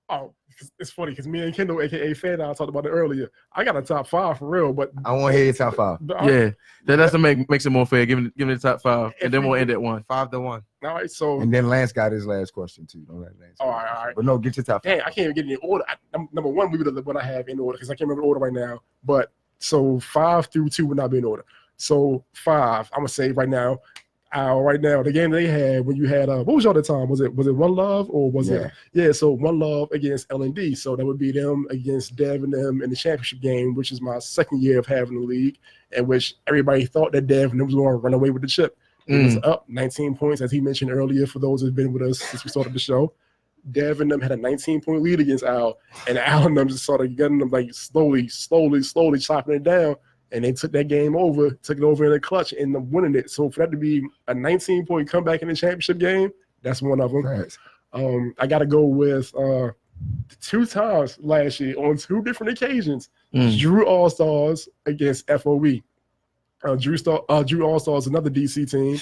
Oh, it's funny because me and Kendall, aka Fan, I talked about it earlier. I got a top 5 for real, but I want to hear your top 5. Yeah, that's to makes it more fair. Give me the top 5, and then we'll end at 1. 5-1. All right, so And then Lance got his last question too. Don't let Lance. all right. But no, get your top 5. Dang, I can't even get any order. Number 1 would be the one I have in order because I can't remember the order right now. But so 5 through 2 would not be in order. So 5, I'm gonna say right now. Right now, the game they had when you had what was y'all the time? Was it One Love or was it? Yeah, so One Love against L&D. So that would be them against Dev and them in the championship game, which is my second year of having the league, in which everybody thought that Dev and them was going to run away with the chip. It was up 19 points, as he mentioned earlier. For those who've been with us since we started the show, Dev and them had a 19-point lead against Al, and Al and them just started getting them like slowly chopping it down. And they took that game over, took it over in a clutch, and ended up winning it. So for that to be a 19-point comeback in the championship game, that's one of them. Right. I got to go with 2 times last year on 2 different occasions. Drew All-Stars against FOE. Drew All-Stars, another DC team.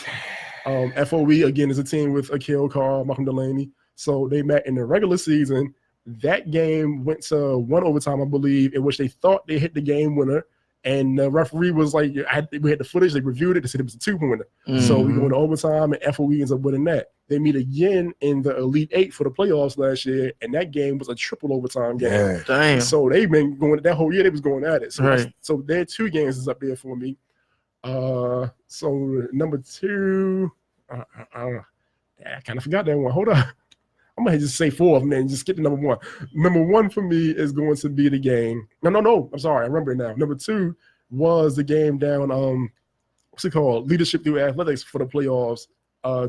FOE, again, is a team with Akil Carr, Malcolm Delaney. So they met in the regular season. That game went to 1 overtime, I believe, in which they thought they hit the game winner. And the referee was like, we had the footage, they reviewed it, they said it was a 2-pointer. So we go into overtime, and FOE ends up winning that. They meet again in the Elite 8 for the playoffs last year, and that game was a triple overtime game. Yeah. Damn. So they've been going, that whole year they was going at it. So, Right. so their 2 games is up there for me. So number 2, I kind of forgot that one. Hold on. I'm gonna just say 4 of them and just skip to number 1. Number 1 for me is going to be the game. No. I'm sorry, I remember it now. Number 2 was the game down. What's it called? Leadership through Athletics for the playoffs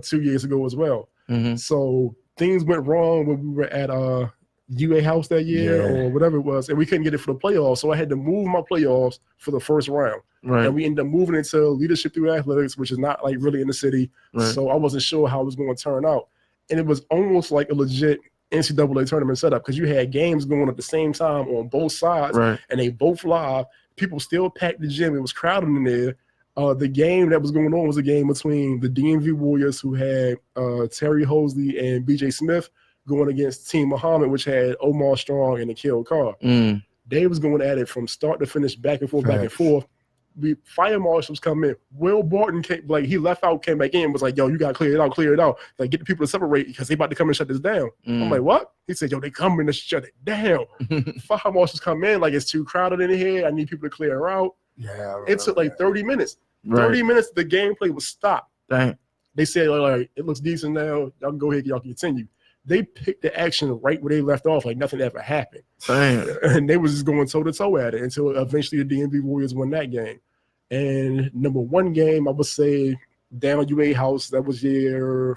2 years ago as well. So things went wrong when we were at UA House that year or whatever it was, and we couldn't get it for the playoffs. So I had to move my playoffs for the first round. Right. And we ended up moving into Leadership through Athletics, which is not like really in the city. Right. So I wasn't sure how it was going to turn out. And it was almost like a legit NCAA tournament setup because you had games going at the same time on both sides, Right. and they both live. People still packed the gym. It was crowded in there. The game that was going on was a game between the DMV Warriors, who had Terry Hosley and BJ Smith, going against Team Muhammad, which had Omar Strong and Akil Carr. They was going at it from start to finish, back and forth. fire marshals come in. Will Barton came, like he left out, came back in, was like, yo, you gotta clear it out. Like get the people to separate because they about to come and shut this down. I'm like, what? He said, yo, they coming to shut it down. Fire marshals come in, like it's too crowded in here. I need people to clear out. Yeah, it took like 30 minutes. Right. 30 minutes, the gameplay was stopped. Dang. They said, like, it looks decent now. Y'all can go ahead, y'all can continue. They picked the action right where they left off, like nothing ever happened. Damn. And they was just going toe-to-toe at it until eventually the DMV Warriors won that game. And number one game, I would say, down at UA House, that was year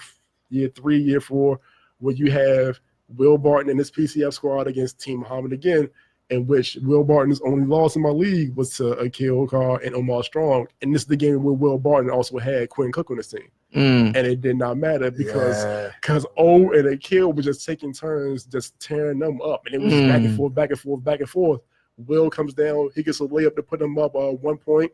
3, year 4, where you have Will Barton and his PCF squad against Team Muhammad again, in which Will Barton's only loss in my league was to Akil Carr and Omar Strong. And this is the game where Will Barton also had Quinn Cook on his team. And it did not matter because O and Akil were just taking turns just tearing them up. And it was back and forth, back and forth, back and forth. Will comes down. He gets a layup to put them up 1 point.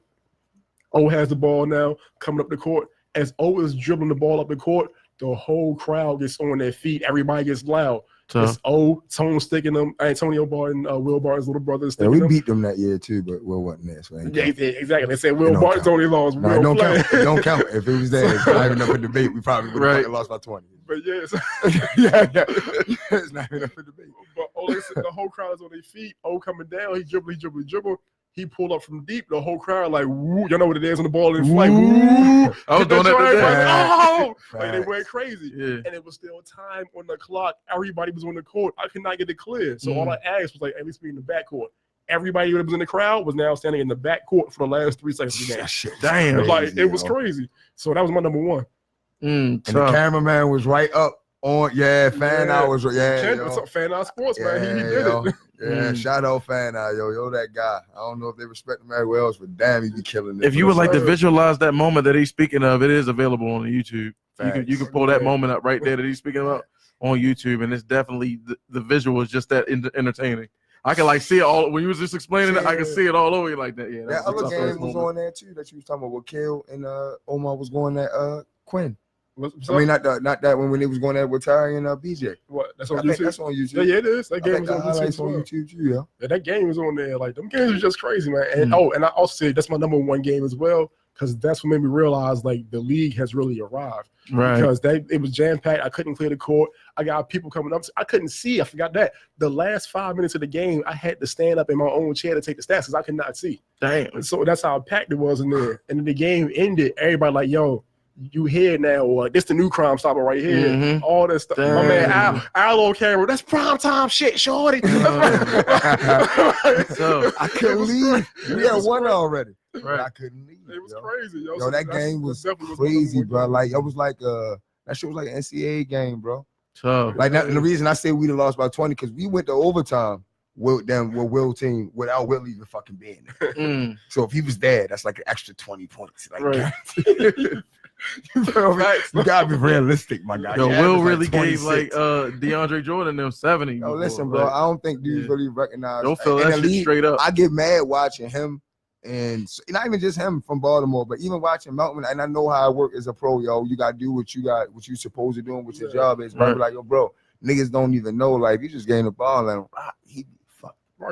O has the ball now coming up the court. As O is dribbling the ball up the court, the whole crowd gets on their feet. Everybody gets loud. It's Tone sticking them. Antonio Barton, Will Barton's little brother. Yeah, we beat them that year too, but Will wasn't there. So yeah, exactly. They said Will Barton's only lost. No, it don't count. It don't count. If it was there, it's not even up for debate. We probably would have lost by 20. But yes, it's not even up for debate. But the whole crowd is on their feet. O coming down, he dribble. He pulled up from deep. The whole crowd like, woo, y'all know what it is on the ball in flight. Woo. I was doing that today. Like they went crazy. Yeah. And it was still time on the clock. Everybody was on the court. I could not get it clear. So all I asked was like, at least be in the backcourt. Everybody that was in the crowd was now standing in the backcourt for the last 3 seconds of the game. Damn. Like it was crazy. So that was my number one. And the cameraman was right up on Fan Eye was What's up, Fan Eye Sports, man? He did it. Yeah, shout out Fan Eye, yo, that guy. I don't know if they respect him everywhere else, but damn, he be killing it. If you would like to visualize that moment that he's speaking of, it is available on YouTube. You can pull that moment up right there that he's speaking about on YouTube, and it's definitely the visual is just that entertaining. I can like see it all when you was just explaining it. I can see it all over you like that. Yeah, that other game was on there too that you was talking about. With Kill and Omar was going at Quinn. I mean, not that one when it was going at with Ty and BJ. What? That's on YouTube. That's on YouTube. Yeah, it is. That game was on YouTube too. Yeah, that game was on there. Like them games are just crazy, man. And and I also said that's my number one game as well because that's what made me realize like the league has really arrived. Right. Because it was jam packed. I couldn't clear the court. I got people coming up. I couldn't see. I forgot that the last 5 minutes of the game, I had to stand up in my own chair to take the stats because I could not see. Damn. So that's how packed it was in there. And then the game ended. Everybody like, yo. You here now, or this the new Crime Stopper right here. All this stuff. Damn. My man, Al on camera. That's prime time shit, shorty. So I couldn't leave. We had one already. Right. I couldn't leave. It was crazy, yo. Yo, that game was crazy, bro. Like it was like that shit was like an NCAA game, bro. Like that, and the reason I say we'd have lost by 20 because we went to overtime with Will team without Will even fucking being there. So if he was there, that's like an extra 20 points. Like you feel me? You gotta be realistic, my guy. Yo, Will really gave like DeAndre Jordan them 70. Yo, listen, bro. I don't think dudes really recognize. Don't feel that shit straight up. I get mad watching him, and not even just him from Baltimore, but even watching Melton. And I know how I work as a pro, yo. You gotta do what you supposed to do, and what your job is. Right. Like, yo, bro, niggas don't even know. Like, you just gain the ball and he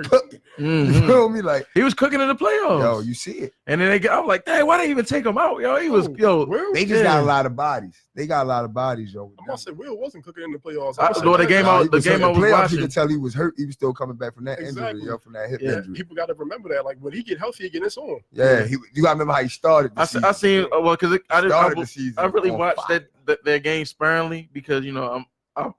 cooking. You feel me? Like he was cooking in the playoffs. Yo, you see it. And then I was like, dang, why they even take him out? Yo, he was they just got a lot of bodies. They got a lot of bodies, yo. I'm gonna say Will wasn't cooking in the playoffs. The game I was watching, you could tell he was hurt. He was still coming back from that injury, yo, from that hip injury. People got to remember that. Like when he get healthy again, it's on. Yeah, you gotta remember how he started. I seen because I really watched their game sparingly because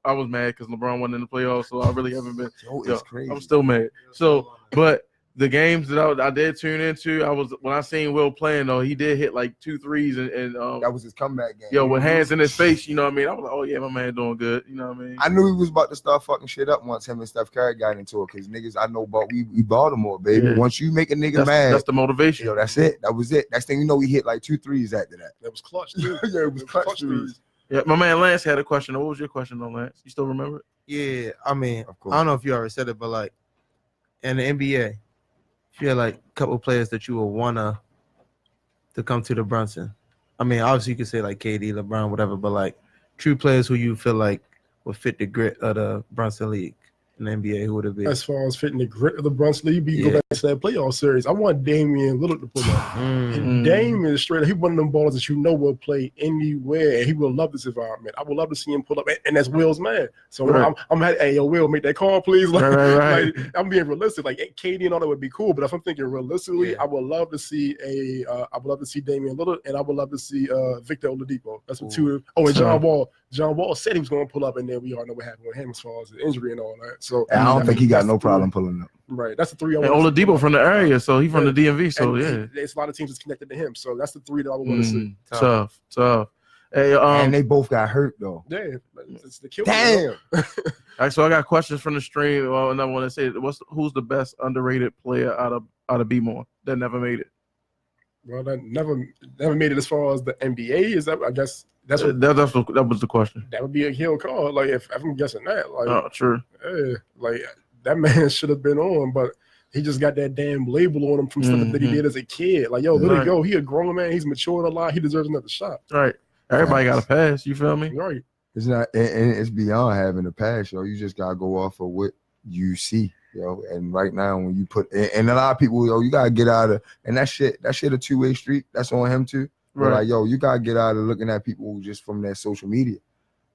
I was mad because LeBron wasn't in the playoffs, so I really haven't been. It's crazy. I'm still mad. So, but the games that I did tune into, when I seen Will playing though, he did hit like 2 threes and that was his comeback game. Yo, with hands in his face, you know what I mean? I was like, oh yeah, my man doing good. You know what I mean? I knew he was about to start fucking shit up once him and Steph Curry got into it because niggas I know about we Baltimore, baby. Yeah. Once you make a nigga mad, that's the motivation. Yo, that's it. That was it. Next thing you know, he hit like 2 threes after that. That was clutch too. Yeah, it was clutch threes. Yeah, my man Lance had a question. What was your question though, Lance? You still remember it? Yeah, I mean, I don't know if you already said it, but like in the NBA, if you had like a couple of players that you would wanna to come to the Brunson. I mean, obviously you could say like KD, LeBron, whatever, but like true players who you feel like would fit the grit of the Brunson League. in the NBA, who would it be? As far as fitting the grit of the Brunson League, we go back to that playoff series. I want Damian Lillard to pull up. And Damian is straight up. He's one of them ballers that will play anywhere, and he will love this environment. I would love to see him pull up, and that's Will's man. So I'm hey, yo, Will, make that call, please. Like, I'm being realistic. Like KD and all that would be cool, but if I'm thinking realistically, I would love to see Damian Lillard, and I would love to see Victor Oladipo. That's what two. Oh, and John Wall. John Wall said he was going to pull up, and then we all know what happened with him as far as the injury and all that. So I don't think he got no problem pulling up. Right, that's the three. And Oladipo from the area, so he's from the DMV. So there's a lot of teams that's connected to him. So that's the three that I would want to see. Tough. Hey, and they both got hurt though. Yeah, it's the kill. Damn. All right, so I got questions from the stream. Well, and I want to say, who's the best underrated player out of B-More that never made it? Well, that never made it as far as the NBA. Is that? I guess that was the question. That would be a kill call. Like if I'm guessing that. Like, oh, true. Yeah, like that man should have been on, but he just got that damn label on him from stuff that he did as a kid. Like, yo, let it go. He a grown man. He's matured a lot. He deserves another shot. Right. Everybody got a pass. You feel me? Right. It's not, and it's beyond having a pass, yo. You just gotta go off of what you see, yo. And right now, when you put, and a lot of people, yo, you gotta get out of, and that shit a two-way street. That's on him too. Right. Like, yo, you gotta get out of looking at people just from that social media,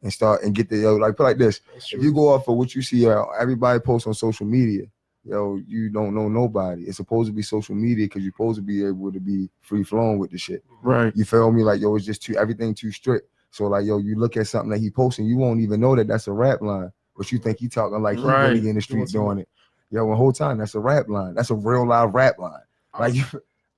and start and get the like put like this. If you go off of what you see, everybody posts on social media, yo, you don't know nobody. It's supposed to be social media because you're supposed to be able to be free flowing with the shit. Right. You feel me? Like, yo, it's just everything too strict. So like, yo, you look at something that he posting, you won't even know that that's a rap line, but you think he talking like he really in the street doing it. Yo, the whole time that's a rap line. That's a real live rap line. Like,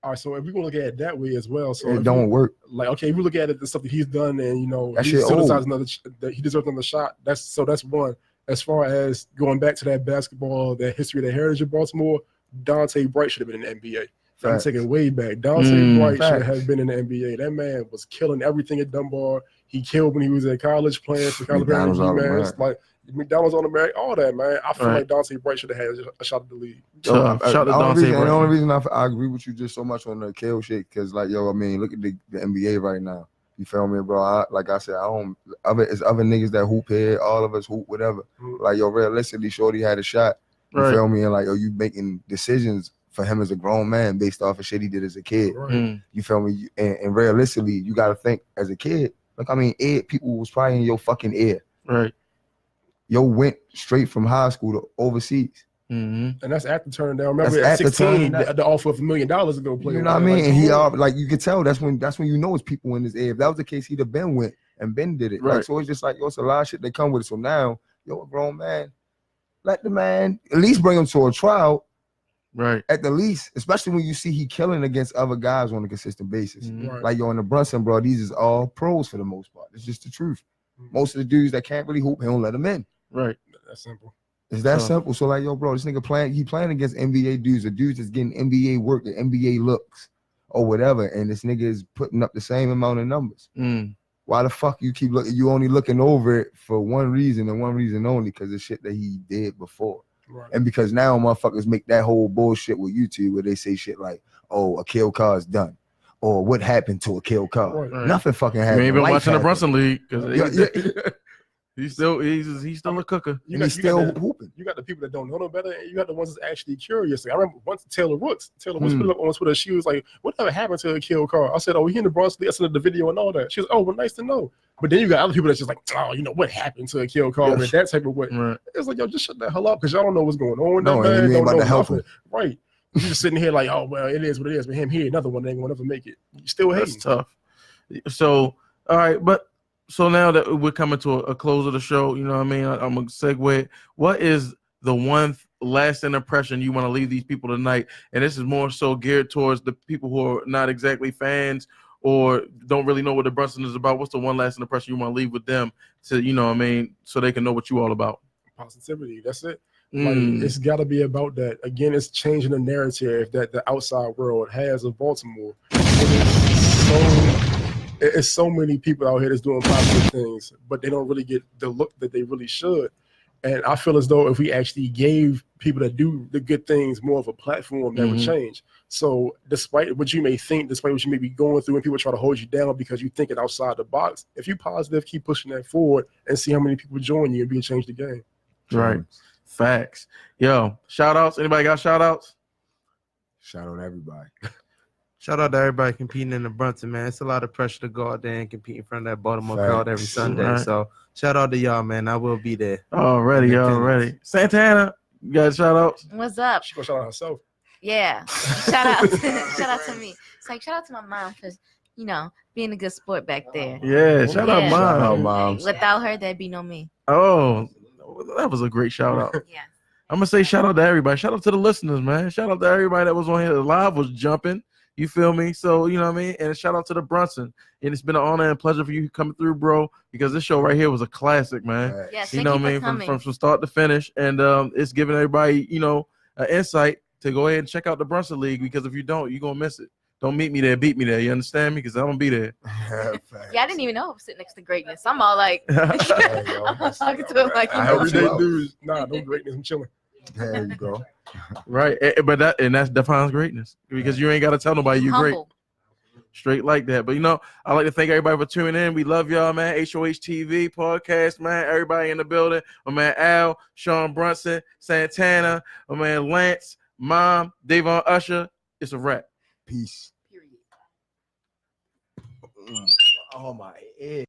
all right, so if we're gonna look at it that way as well, so it don't work. Like, okay, if we look at it, the stuff that he's done, and that he still deserves he deserves another shot. That's one. As far as going back to that basketball, that history, that heritage of Baltimore, Dante Bright should have been in the NBA. I'm taking it way back. Dante Bright should have been in the NBA. That man was killing everything at Dunbar. He killed when he was at college playing for McDonald's like McDonald's on America, all that, man. I feel like Dante Bright should have had a shot at the league. Shout out Dante Bright. The only reason I agree with you just so much on the kill shit, because like, yo, I mean, look at the NBA right now. You feel me, bro? Like I said, it's other niggas that hoop here. All of us hoop, whatever. Like, yo, realistically, Shorty had a shot. You feel me? And like, yo, you making decisions for him as a grown man based off of shit he did as a kid. You feel me? And realistically, you got to think as a kid. Like, I mean, people was probably in your fucking ear. Right. Yo went straight from high school to overseas. And that's after turning down. Remember at 16, the offer of $1 million to go play. You know what I mean? And he like, you could tell that's when you know it's people in his ear. If that was the case, he'd have been went and Ben did it. Like, so it's just like, yo, it's a lot of shit that come with it. So now, yo, a grown man, let the man at least bring him to a trial. Right. At the least, especially when you see he killing against other guys on a consistent basis. Like, yo, in the Brunson, bro, these is all pros for the most part. It's just the truth. Most of the dudes that can't really hoop, he don't let them in. Right. That's simple. It's that simple. So like, yo, bro, this nigga playing against NBA dudes, the dudes that's getting NBA work, the NBA looks or whatever, and this nigga is putting up the same amount of numbers. Why the fuck you keep looking? You only looking over it for one reason and one reason only, because of shit that he did before. Right. And because now motherfuckers make that whole bullshit with YouTube where they say shit like, oh, a kill car is done. Or what happened to a kill car? Right. Nothing fucking happened. You ain't been watching the Brunson League. He's still a cooker. He's still hooping. You got the people that don't know no better, and you got the ones that's actually curious. Like, I remember once Taylor Woods put it up on Twitter. She was like, "Whatever happened to a kill car?" I said, "Oh, he in the Brunson League." I sent her the video and all that. She was, "Oh, well, nice to know." But then you got other people that's just like, "Oh, you know what happened to a kill car?" With that type of way. Right. It's like, yo, just shut the hell up, because y'all don't know what's going on. No, you ain't about to help him. Right. You just sitting here like, "Oh, well, it is what it is." With him here, another one that ain't gonna never make it. You still hating. That's tough. So, all right, but. So now that we're coming to a close of the show, you know what I mean? I'm going to segue. What is the one lasting impression you want to leave these people tonight? And this is more so geared towards the people who are not exactly fans or don't really know what the Brunson is about. What's the one lasting impression you want to leave with them to, you know what I mean, so they can know what you all about? Positivity. That's it. Like, it's got to be about that. Again, it's changing the narrative that the outside world has of Baltimore. It's so many people out here that's doing positive things, but they don't really get the look that they really should. And I feel as though if we actually gave people that do the good things more of a platform, that would change. So despite what you may think, despite what you may be going through, and people try to hold you down because you're thinking outside the box, if you're positive, keep pushing that forward and see how many people join you and be a change the game. Right. Facts. Yo, shout outs. Anybody got shout outs? Shout out to everybody. Shout out to everybody competing in the Brunson, man. It's a lot of pressure to go out there and compete in front of that Baltimore crowd every Sunday. Right. So shout out to y'all, man. I will be there. Already. Santana, you got shout outs? What's up? She gonna shout out herself. Yeah. Shout out. Shout out to me. It's like shout out to my mom for, you know, being a good sport back there. Yeah, shout out Yeah. mom. Shout out moms. Without her, there'd be no me. Oh, that was a great shout out. Yeah. I'm gonna say shout out to everybody. Shout out to the listeners, man. Shout out to everybody that was on here. The live was jumping. You feel me? So you know what I mean. And shout out to the Brunson. And it's been an honor and pleasure for you coming through, bro. Because this show right here was a classic, man. Right. Yes. You Thank know you what I for mean? coming. From start to finish, and it's giving everybody, you know, an insight to go ahead and check out the Brunson League. Because if you don't, you're gonna miss it. Don't meet me there, beat me there. You understand me? Because I'm gonna be there. Yeah, I didn't even know I was sitting next to greatness. I'm all like, There I'm talking to him like, you I know. helped Everyday you out. dudes. Nah, no greatness. I'm chilling. you go. Right, but that defines greatness because you ain't got to tell nobody you're great. Humble. Straight like that. But you know, I like to thank everybody for tuning in. We love y'all, man. HOH TV podcast, man. Everybody in the building. My man Al, Sean Brunson, Santana, my man Lance, Mom, Davon Usher. It's a wrap. Peace. Period. Oh my ear.